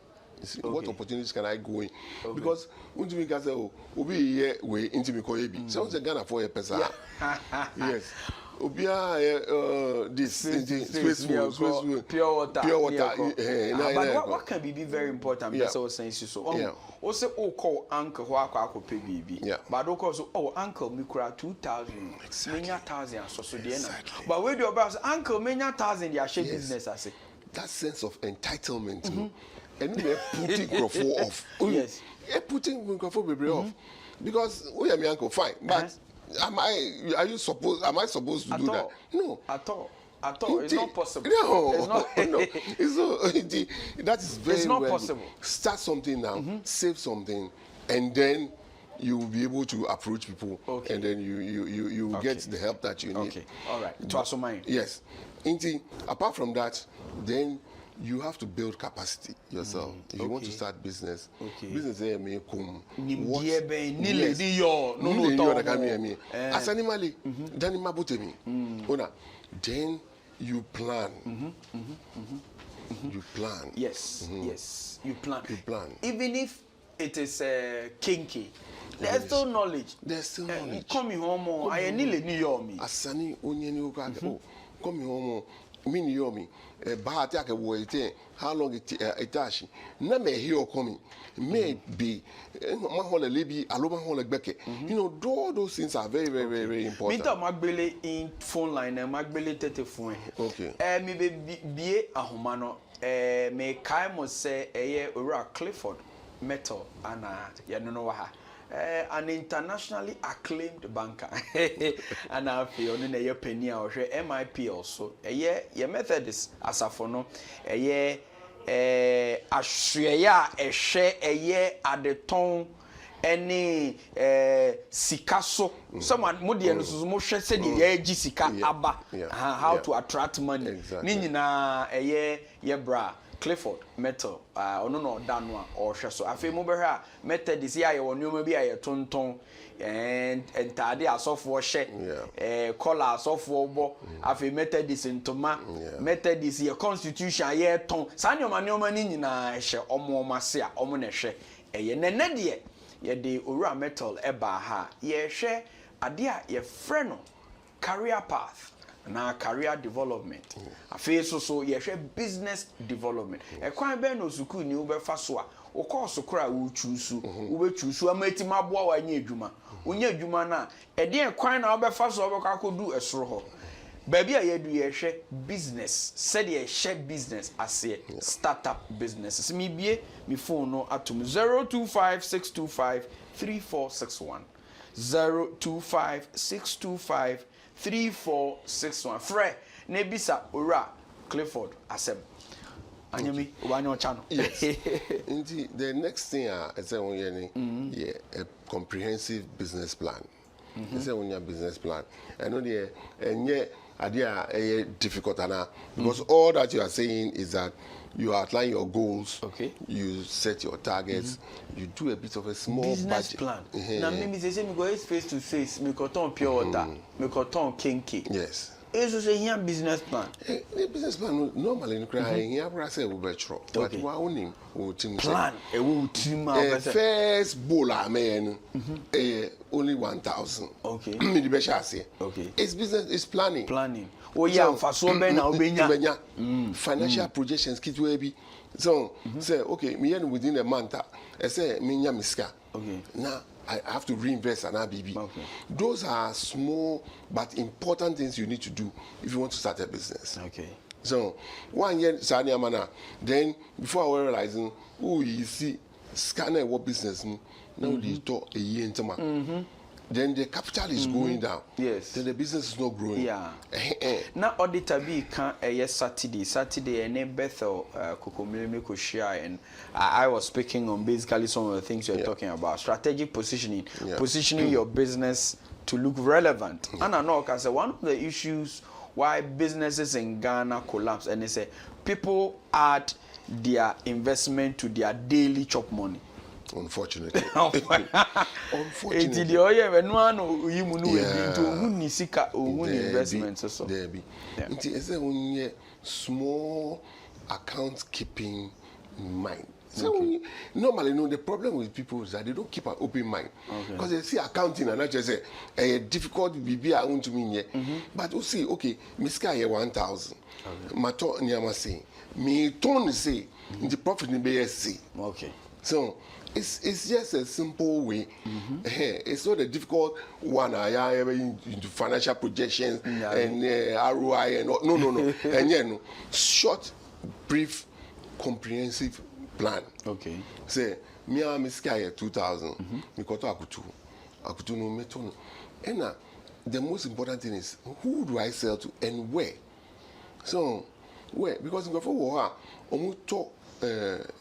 What opportunities can I go in? Because when you say, "Oh, we here we into me koyebi," sounds like Ghana for a person. Yes. This space pure water. But what can be very important? That's what saying so. Also, call uncle who are baby. But also, uncle, me cry 2,000, many 1,000 so But where do you about uncle many 1,000? They share business. I say that sense of entitlement. And they're putting Crawford off. Yes. They're putting Crawford baby off. Because we are my uncle, fine. But am I supposed to do that? No. At all. It's not possible. No. It's not. No. That is very It's not possible. Start something now, save something, and then you will be able to approach people, and then you get the help that you need. Okay. All right. To also mind. Yes. Apart from that, then you have to build capacity yourself. If you want to start business, business may come. As animally, then you plan. You plan. Yes, yes. You plan. You plan. Even if it is kinky, there's still knowledge. There's still knowledge. Come home, I need New York. Asani onye come home. Mean yomi, Bahataka waiting, how long it takes. Na me here coming, maybe Mahola Libby, Aloma Hola Becky. You know, all those things are very, very, very important. Mita Magbele in phone line and Magbele telephone. Okay. Me be a humano, me Kaimo say a year Clifford Mettle and Yanonoha. An internationally acclaimed banker, and I feel in a year penny or MIP also. A year, your Methodist as a phono, a year, a share, a year at the tone, any Sikaso, someone Modian Susmotion said, yeah, Jessica Abba, how to attract money. Nina, a year, bra. Clifford Mettle ono no danwa or hwe so afi mo behwe a Methodist ya ye wonoma bi aye tonton and entade asofo hye collar asofo bo afi Methodist ntoma Methodist ye constitution ye ton sa nyoma ni nyina hye omo mase a omo ne hwe eye nene de ye de owura Mettle eba ha ye hwe ade a ye frɛ no career path na career development afi so ye hwe business development kwan be no school ni wo be fa so a wo course kora wo chusu wo be chusu amati maboa wa nya adwuma wonya adwuma na de kwan na wo be fa so wo be kwakodu esoro ho baby a ye du ye hwe business said ye share business ase startup business mi bie mi phone no atom 0256253461 0256253461 Fre nebisa ora Clifford asem anyami wanyo channel. Yes. Indeed, the next thing I say on yeah, a comprehensive business plan. I say on your business plan. I know the and yeah, idea difficult because all that you are saying is that you outline your goals, you set your targets, you do a bit of a small business budget. plan. Now, maybe they say, me go face to face, me go turn pure water, me go turn kinky. Yes. It's just a business plan. The business plan normally in crying here, I say we be true. But we only plan. A will team. First bowler man, only 1,000. Okay. Me the best I say. Okay. It's business. It's planning. Planning. Oh yeah, for so many now financial projections kit will be so say okay me within a month I say me nya miska okay now I have to reinvest an ABB. Okay. Those are small but important things you need to do if you want to start a business. Okay. So 1 year sani amana then before I realizing you see scanner what business now they talk a year into then the capital is going down. Yes. Then the business is not growing. Yeah. Now auditor be can Saturday and 𝗕𝗂𝗃𝗊𝗃𝗀𝗃 and I was speaking on basically some of the things you're talking about. Strategic positioning. Positioning your business to look relevant. And I know because one of the issues why businesses in Ghana collapse and they say people add their investment to their daily chop money. Unfortunately. Unfortunately. The oil when one you into sika investments also. There be. It is a small account keeping mind. So normally, the problem with people is that they don't keep an open mind because they see accounting and not just say a difficult BB I want to mean but you see okay, miska here 1,000. Mato nyama say me ton say the profit in BSC. Okay. So it's just a simple way. It's not a difficult one. I into financial projections and ROI and no. And short, brief, comprehensive plan. Okay. Say me am sky 2,000. Me koto akutu no meto. And the most important thing is who do I sell to and where. So where because before omuto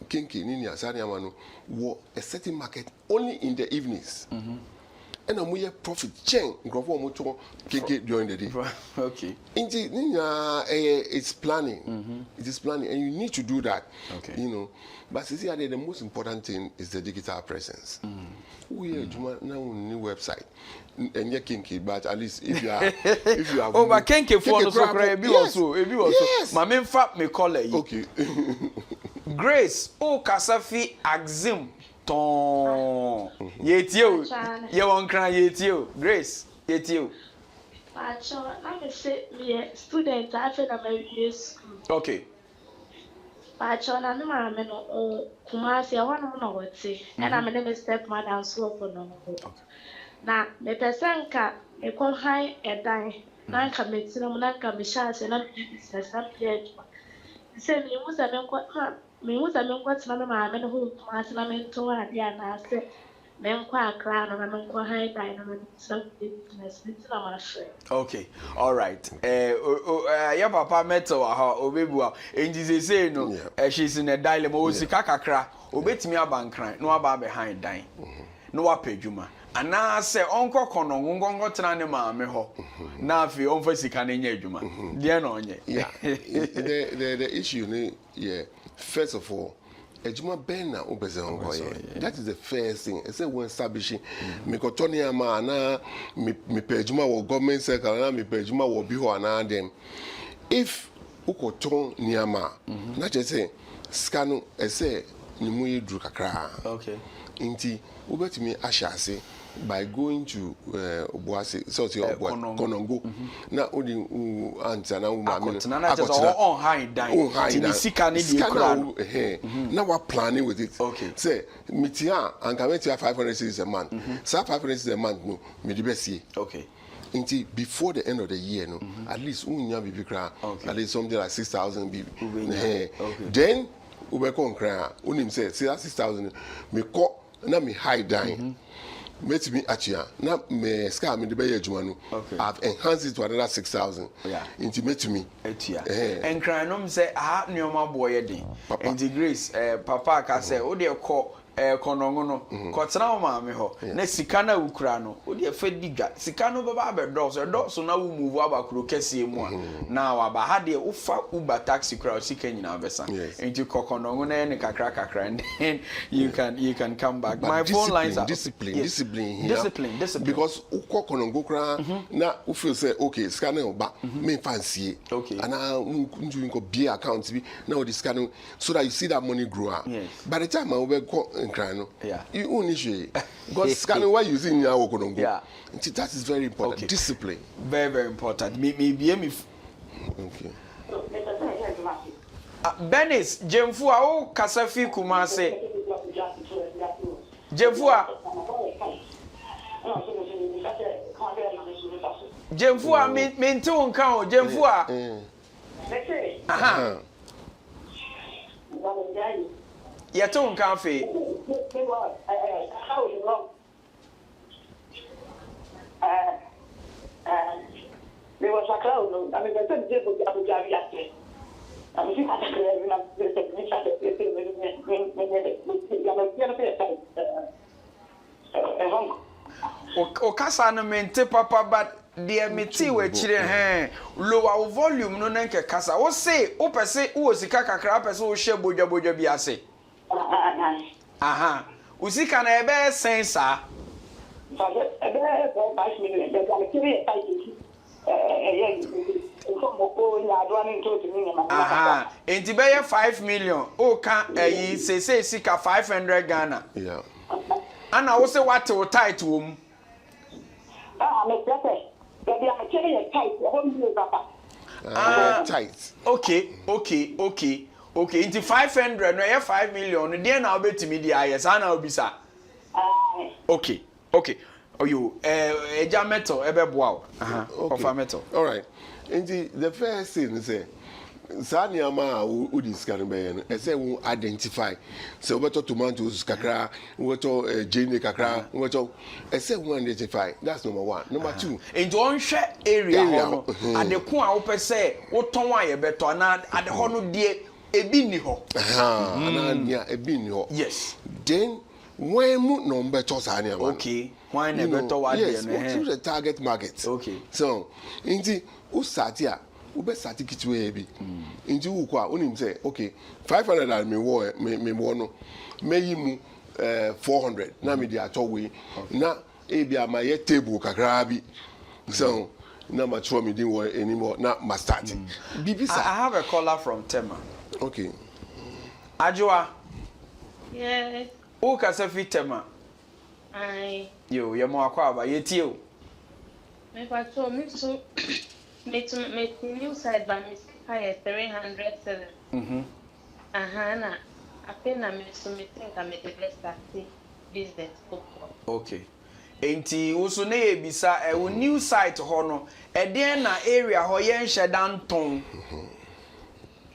kinky nini asani amano wo a certain market only in the evenings. And I'm here profit chain moto kinky during the day. Okay. It's planning. It is planning and you need to do that. Okay. You know. But see the most important thing is the digital presence. We have now new website. And you're kinky, but at least if you are oh, but kinky for no so also. Yes. My main fact me call it. Okay. Grace, kasafi axim ton. Yetio. You won't cry yetio. Grace, yetio. I'm a student. I feel I'm a school. Okay. But I'm a Kumasi. I want to know what's it. And I'm a stepmother and so for no. Now, the person can call high and die. Nanka makes no nanka misha's and I'm business. I'm here. Say, me was a man what's my man who must lament to her, and I said, men quite crown or men quite high dine some business. Okay, all right. Your papa Mettle Obebua, and you say no, she's in a dilemma. Kakra, obey me a bank cry, no about behind dying. No apejuma. And now say Uncle Cono won't go to Nanema meho. Now if you offer Sikane Juma. Dear no, yeah. The issue, first of all, ejuma ben na ubeze honkoye. That is the first thing. I say when establishing me kotoni ama na me pejuma wo government sector na me pejuma wo biho ana dem. If ukoton niama, na just say scanu ese ni mu yedru kakra. Okay. Inti ubetimi ashase by going to Obuasi, so Konongo. Na odi answer na u ma me. Na just on high down. Ti sika ni di kura. Now we're planning with it. Okay. Say mitia and can metia 500 cedis a month. So 500 cedis a month no me di best. Okay. Until before the end of the year, no, at least unya bibi kra, at least something like 6,000 bibi. Then we come kra, unim say 6,000. Me ko na me high down. Met me achia na me ska me de be adwuma no. I've enhanced it to another 6,000. Yeah. Intimate me. Etia. En kran no me say ah nneoma boy dey. Enti Grace papa ka say o de ko konongo no kotena o ma me ho na sika na ukura no o de fa diga sika no baba be do so na wo move abakuro kese mu a na wa ba ha de wo fa Uber taxi kura o sika nyina besa enti konongo na ne kakra and then you can come back. But my phone lines are discipline here. Discipline because uko konongo kura na u feel say okay sika na oba me fancy and unju nko be account bi na o sika no so that you see that money grow up. By the time I will go you only share because scanning why using your work. That is very important. Discipline. Very important. Me. Okay. Benis, Jemfua, oh, Kasafi Kumase. Jemfua. Jemfua, me too, count. Jemfua. Aha. Ya too, cafe. There was a crowd. I mean, I said, Okasa no mente papa but dear meti we chire lower volume no na nke kasa wo say wo pese wo sika kakra pese wo hye bodwa bi ase aha usika na ebe sensa aha enti be 5 million o ka eyi say sika 500 Ghana yeah ana wo say what wo tight wo mu tight okay into 500 no 5 million then na obetimi dia yes ana obisa okay oyo eja metal ebeboa ofa metal all right and the first thing is Sanyama who discard me and say we identify. So what tomatoes kakra, what jene kakra, what I say we identify. That's number one. Number two. In one share area at the point I open say what ton why better na at the hono die ebi ni ho. Ana ebi ni ho. Yes. Then when mu number to Sanyama. Okay. Why never to what yes, what's the target market? Okay. So, inti usatia ube sati kitwe bi inji ukwa unim say okay 500 and me no me yimu 400 na me di atowe na e bia ma ye table kakra bi so na ma tro me din wo anymore na ma start bibisa I have a caller from Tema. Okay. Ajua. Yes. O ka se fi Tema. Ai. Yo ye mo akwa aba ye tie o. Me pato me so me new side by me higher 307. Na apena me so me think I make the best start business. Okay. Enti wo so na ye bisa wo new site ho no e den na area ho ye nhye danton.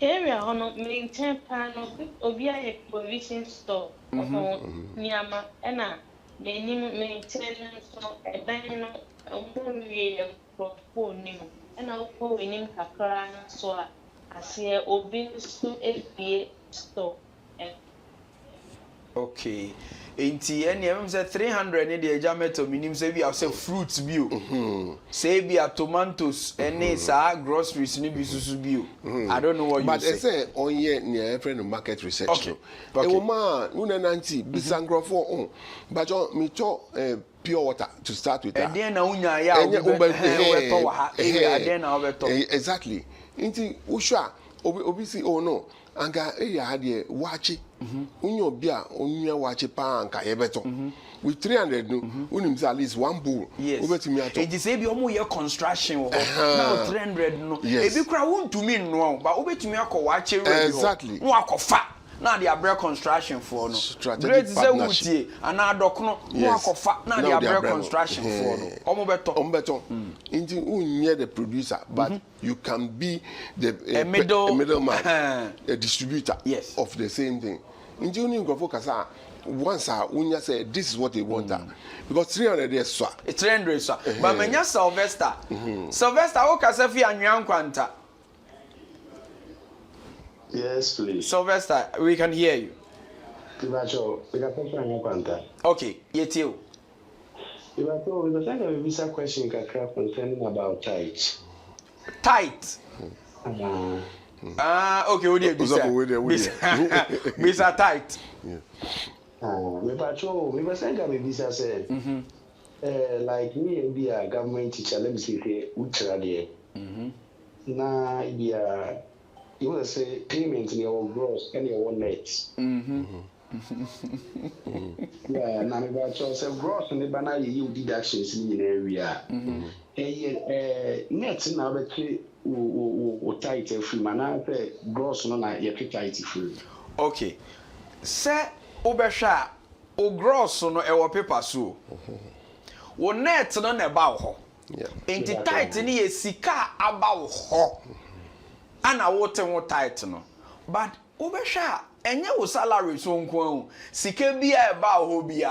Area ho no maintain pan no obi a provision store. Niama na me ni maintenance so e dan no we phone ni na ko wenim kakra so ase obi so efie store Okay. Inti any say 300 in the diameter minimum say we have say fruits bio. Say be a tomatoes any sa groceries ni bisusu bio. I don't know what you say. But I say on here near friend of market research. Okay. Okay. Uma una nanti bisangrofo on. But me to pure water to start with that. And then na unya ya exactly. Inti usha obisi oh no. Anga area had ye wachi unyo bia onya wachi pa anka yebeto with 300 no unim at least one bull obetimi ato e say bi omo ye construction wo now 300 no e bi kra won to me no ba obetimi akọ wachi ready exactly no akọfa na the abra construction for no great say wutie ana adokno no akọfa na the abra construction for no omo beto into unye the producer but you can be the middleman a distributor of the same thing into you go focus once unya say this is what they want because 300 is so 300 so but menya Sylvester o kasa fi anwan kwanta. Yes, please. Sylvester, we can hear you. Okay, yet you. The second visa question concerning about tight. Tight. Okay, what do you say? Visa tight. We must send a visa said. Like me and be a government teacher, let me see ultra there. Now be a you want to say payment in your gross and your net. Yeah, now about yourself gross and the banana you deductions in the area. Net now the tight free man gross no na ye tight free. Okay. Say obesha o gross no e wo paper so. Wo net no na ba ho. Yeah. Enti tight ni ye sika aba ho. Ana wote wo tight no but obesha enye wo salary so nko sika bia e ba ho bia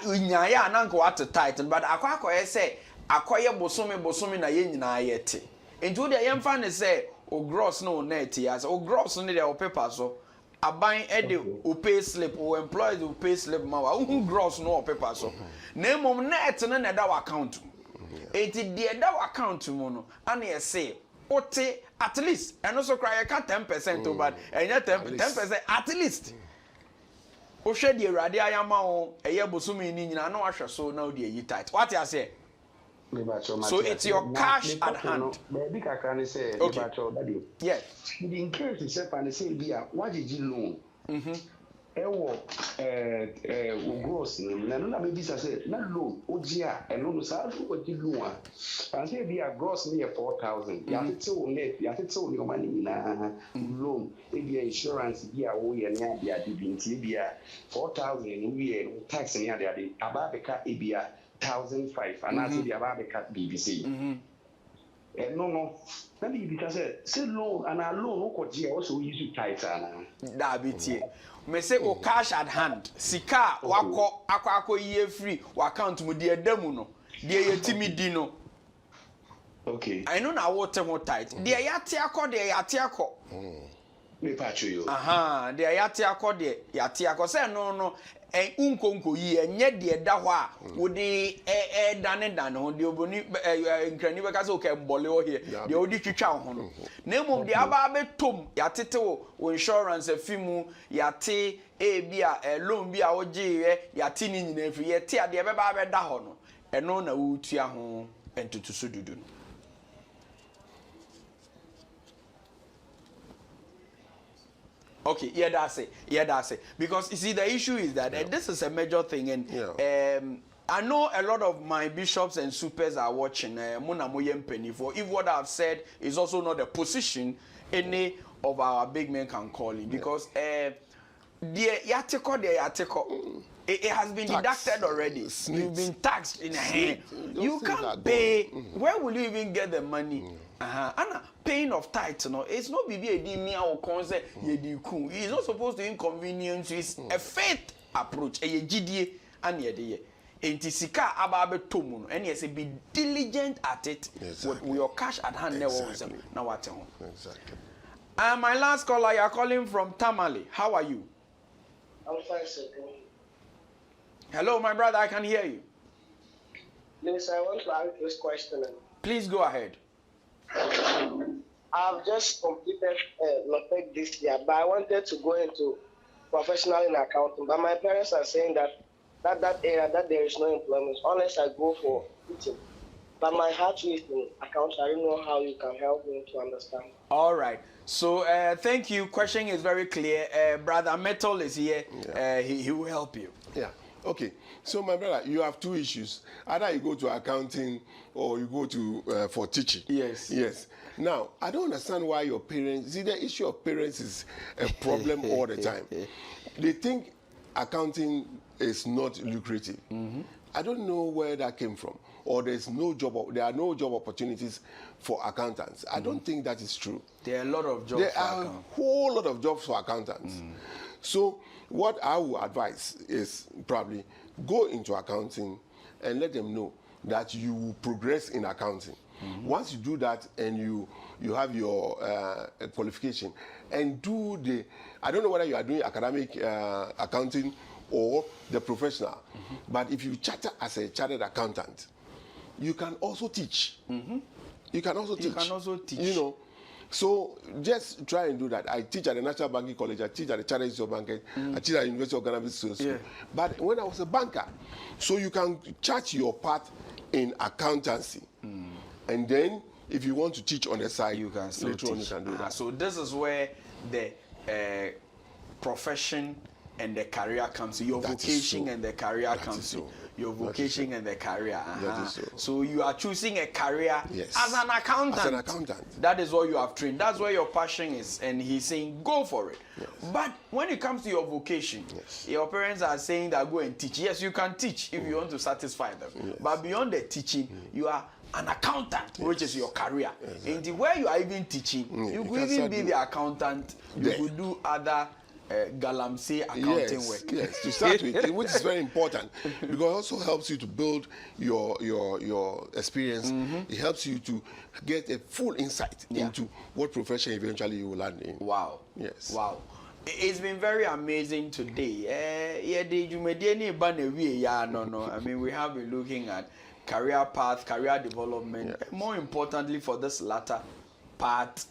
unyaya na nko what tight but akwa say akoye bosomi na ye nyina yete enti wo de yemfa ne say o gross no net ya o gross no de o paper so aban e de o pay slip o employed o pay slip ma wa gross no o paper so na mom net no na da account. Eti the account mu no ana ye say ote at least and also cry you can 10% but and 10% at least o hwe de awurade ayama wo eye bosumi ni nyina na wahwe so na o de yi tight what you say so it's your cash at hand baby kakra say yes in case you say pan say bia what did you loan ewo gross na no na me bisa say na loan ogia eno no sa so di loan a pan say be a gross near 4,000 ya tete o net ya tete o ni o mani na loan e be insurance be a wo ye na dia di binti be a 4,000 we tax ni ade ababeka e be a 1,500 and as the ababeka BBC no na be because say loan and a loan ko je also use tight ana da bitie me say o cash at hand sika akọ ye free wa account mu de adamu no de yetimi di no okay I know na what tight de yate akọ me pacho yo de yate akọ say no unkonko yi enye de da ho a wo de dane ho de oboni nkrani be ka say o ke bole o here de odi twitwa ho no na emom de aba betom yatete wo insurance afimu yate bia loan bia o giye yate ni nyina afiri yate ade be ba be da ho no eno na wo tua ho entutuso dudu. Okay, yeah, that's it. Because you see, the issue is that this is a major thing, and I know a lot of my bishops and supers are watching. If what I've said is also not the position any of our big men can call in, because it has been deducted already. You've been taxed in a hand. You can't pay. Where will you even get the money? And paying of tithe, it's not BBA or concept. It's not supposed to inconvenience. It's a faith approach. A GDA and ye. Sika ababe tomu and yes, be diligent at it with your cash at hand. Exactly. Now what? Exactly. My last caller, you are calling from Tamale. How are you? I'm fine, sir. Hello, my brother, I can hear you. Please, I want to ask this question. Please go ahead. I've just completed NOPEC this year, but I wanted to go into professional in accounting. But my parents are saying that area that there is no employment unless I go for teaching. But my heart is in accounting. I don't know how you can help me to understand. All right. So thank you. Question is very clear. Brother Mettle is here. Yeah. He will help you. Yeah. Okay. So my brother, you have two issues. Either you go to accounting or you go to for teaching. Yes. Yes. Now, I don't understand why your parents. See, the issue of parents is a problem all the time. They think accounting is not lucrative. I don't know where that came from. Or there are no job opportunities for accountants. I don't think that is true. There are a lot of jobs. There are a whole lot of jobs for accountants. So what I would advise is probably go into accounting and let them know that you will progress in accounting. Once you do that and you have your qualification and do I don't know whether you are doing academic accounting or the professional, but if you charter as a chartered accountant, you can also teach. You can also teach. You know, so just try and do that. I teach at the National Banking College. I teach at the Chartered Institute of Banking. I teach at the University of Ghana Business School. But when I was a banker, so you can chart your path in accountancy, and then if you want to teach on the side, you can still later on you can do that. So this is where the profession and the career comes in. Your vocation and the career comes in. Your vocation and the career. So you are choosing a career as an accountant. As an accountant. That is what you have trained. That's where your passion is. And he's saying, go for it. But when it comes to your vocation, your parents are saying that go and teach. Yes, you can teach if you want to satisfy them. But beyond the teaching, you are an accountant, which is your career. And where you are even teaching, you could even be the accountant. You could do other galamsey accounting work. Yes, to start with, which is very important because it also helps you to build your experience. It helps you to get a full insight into what profession eventually you will land in. Wow. Yes. Wow. It's been very amazing today. I mean, we have been looking at career path, career development. More importantly, for this latter part,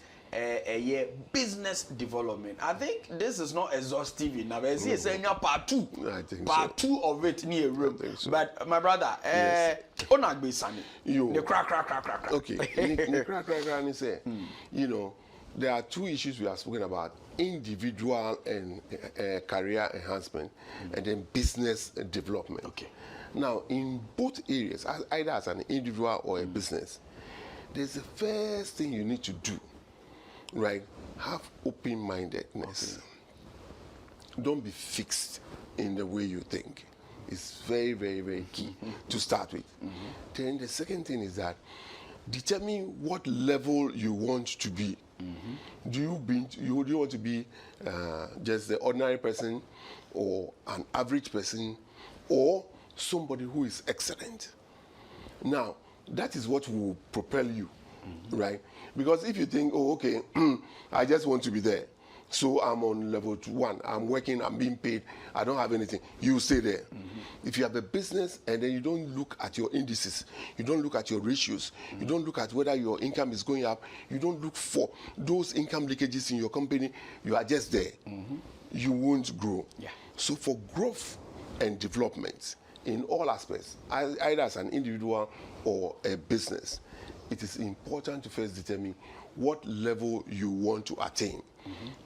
business development. I think this is not exhaustive enough. It's part two. I think part so. 2 of it near room. So. But my brother, 𝗏𝗏𝗏𝗏𝗏𝗏𝗏. The crack. Okay. The crack say, you know, there are two issues we have spoken about: individual and career enhancement, and then business development. Okay. Now, in both areas, either as an individual or a business, there's the first thing you need to do. Right, have open-mindedness. Don't be fixed in the way you think. It's very, very, very key to start with. Then the second thing is that determine what level you want to be. Do you want to be just the ordinary person, or an average person, or somebody who is excellent? Now, that is what will propel you. Right? Because if you think, oh, okay, I just want to be there, so I'm on level 1, I'm working, I'm being paid, I don't have anything, you stay there. If you have a business and then you don't look at your indices, you don't look at your ratios, you don't look at whether your income is going up, you don't look for those income leakages in your company, you are just there, you won't grow. So for growth and development in all aspects, either as an individual or a business, it is important to first determine what level you want to attain.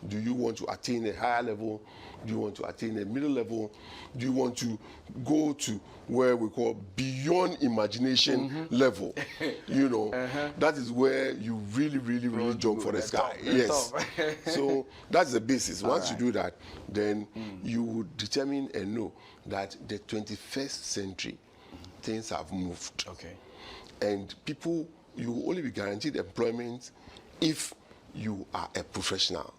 Do you want to attain a higher level? Do you want to attain a middle level? Do you want to go to where we call beyond imagination level? You know, that is where you really jump for the sky. Yes. So that's the basis. Once you do that, then you would determine and know that the 21st century, things have moved. And people, you will only be guaranteed employment if you are a professional,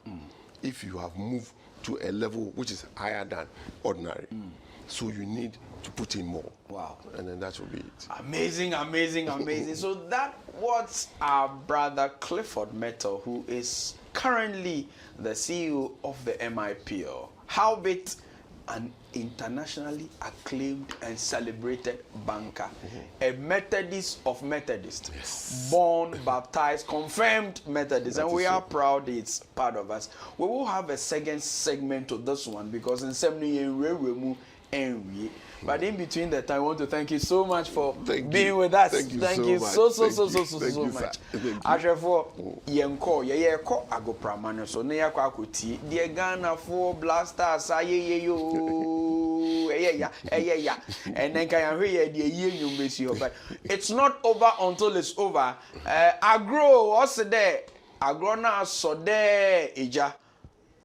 if you have moved to a level which is higher than ordinary. So you need to put in more. Wow. And then that will be it. Amazing. So that was our brother Clifford Mettle, who is currently the CEO of the 𝗦𝗢𝗿𝗄𝗏. 𝗕𝗏𝗍𝗃, an internationally acclaimed and celebrated banker, a Methodist of Methodists, born, baptized, confirmed Methodist, and we are proud it's part of us. We will have a second segment to this one because in some new but in between that, I want to thank you so much for being with us. Thank you so much. Ashefo yenko yeyeko agopramane so ne yakwa akoti de Ghana for blasters ayeyeyo eyeya and then can hear the year but it's not over until it's over. Agro also there agro na so there eja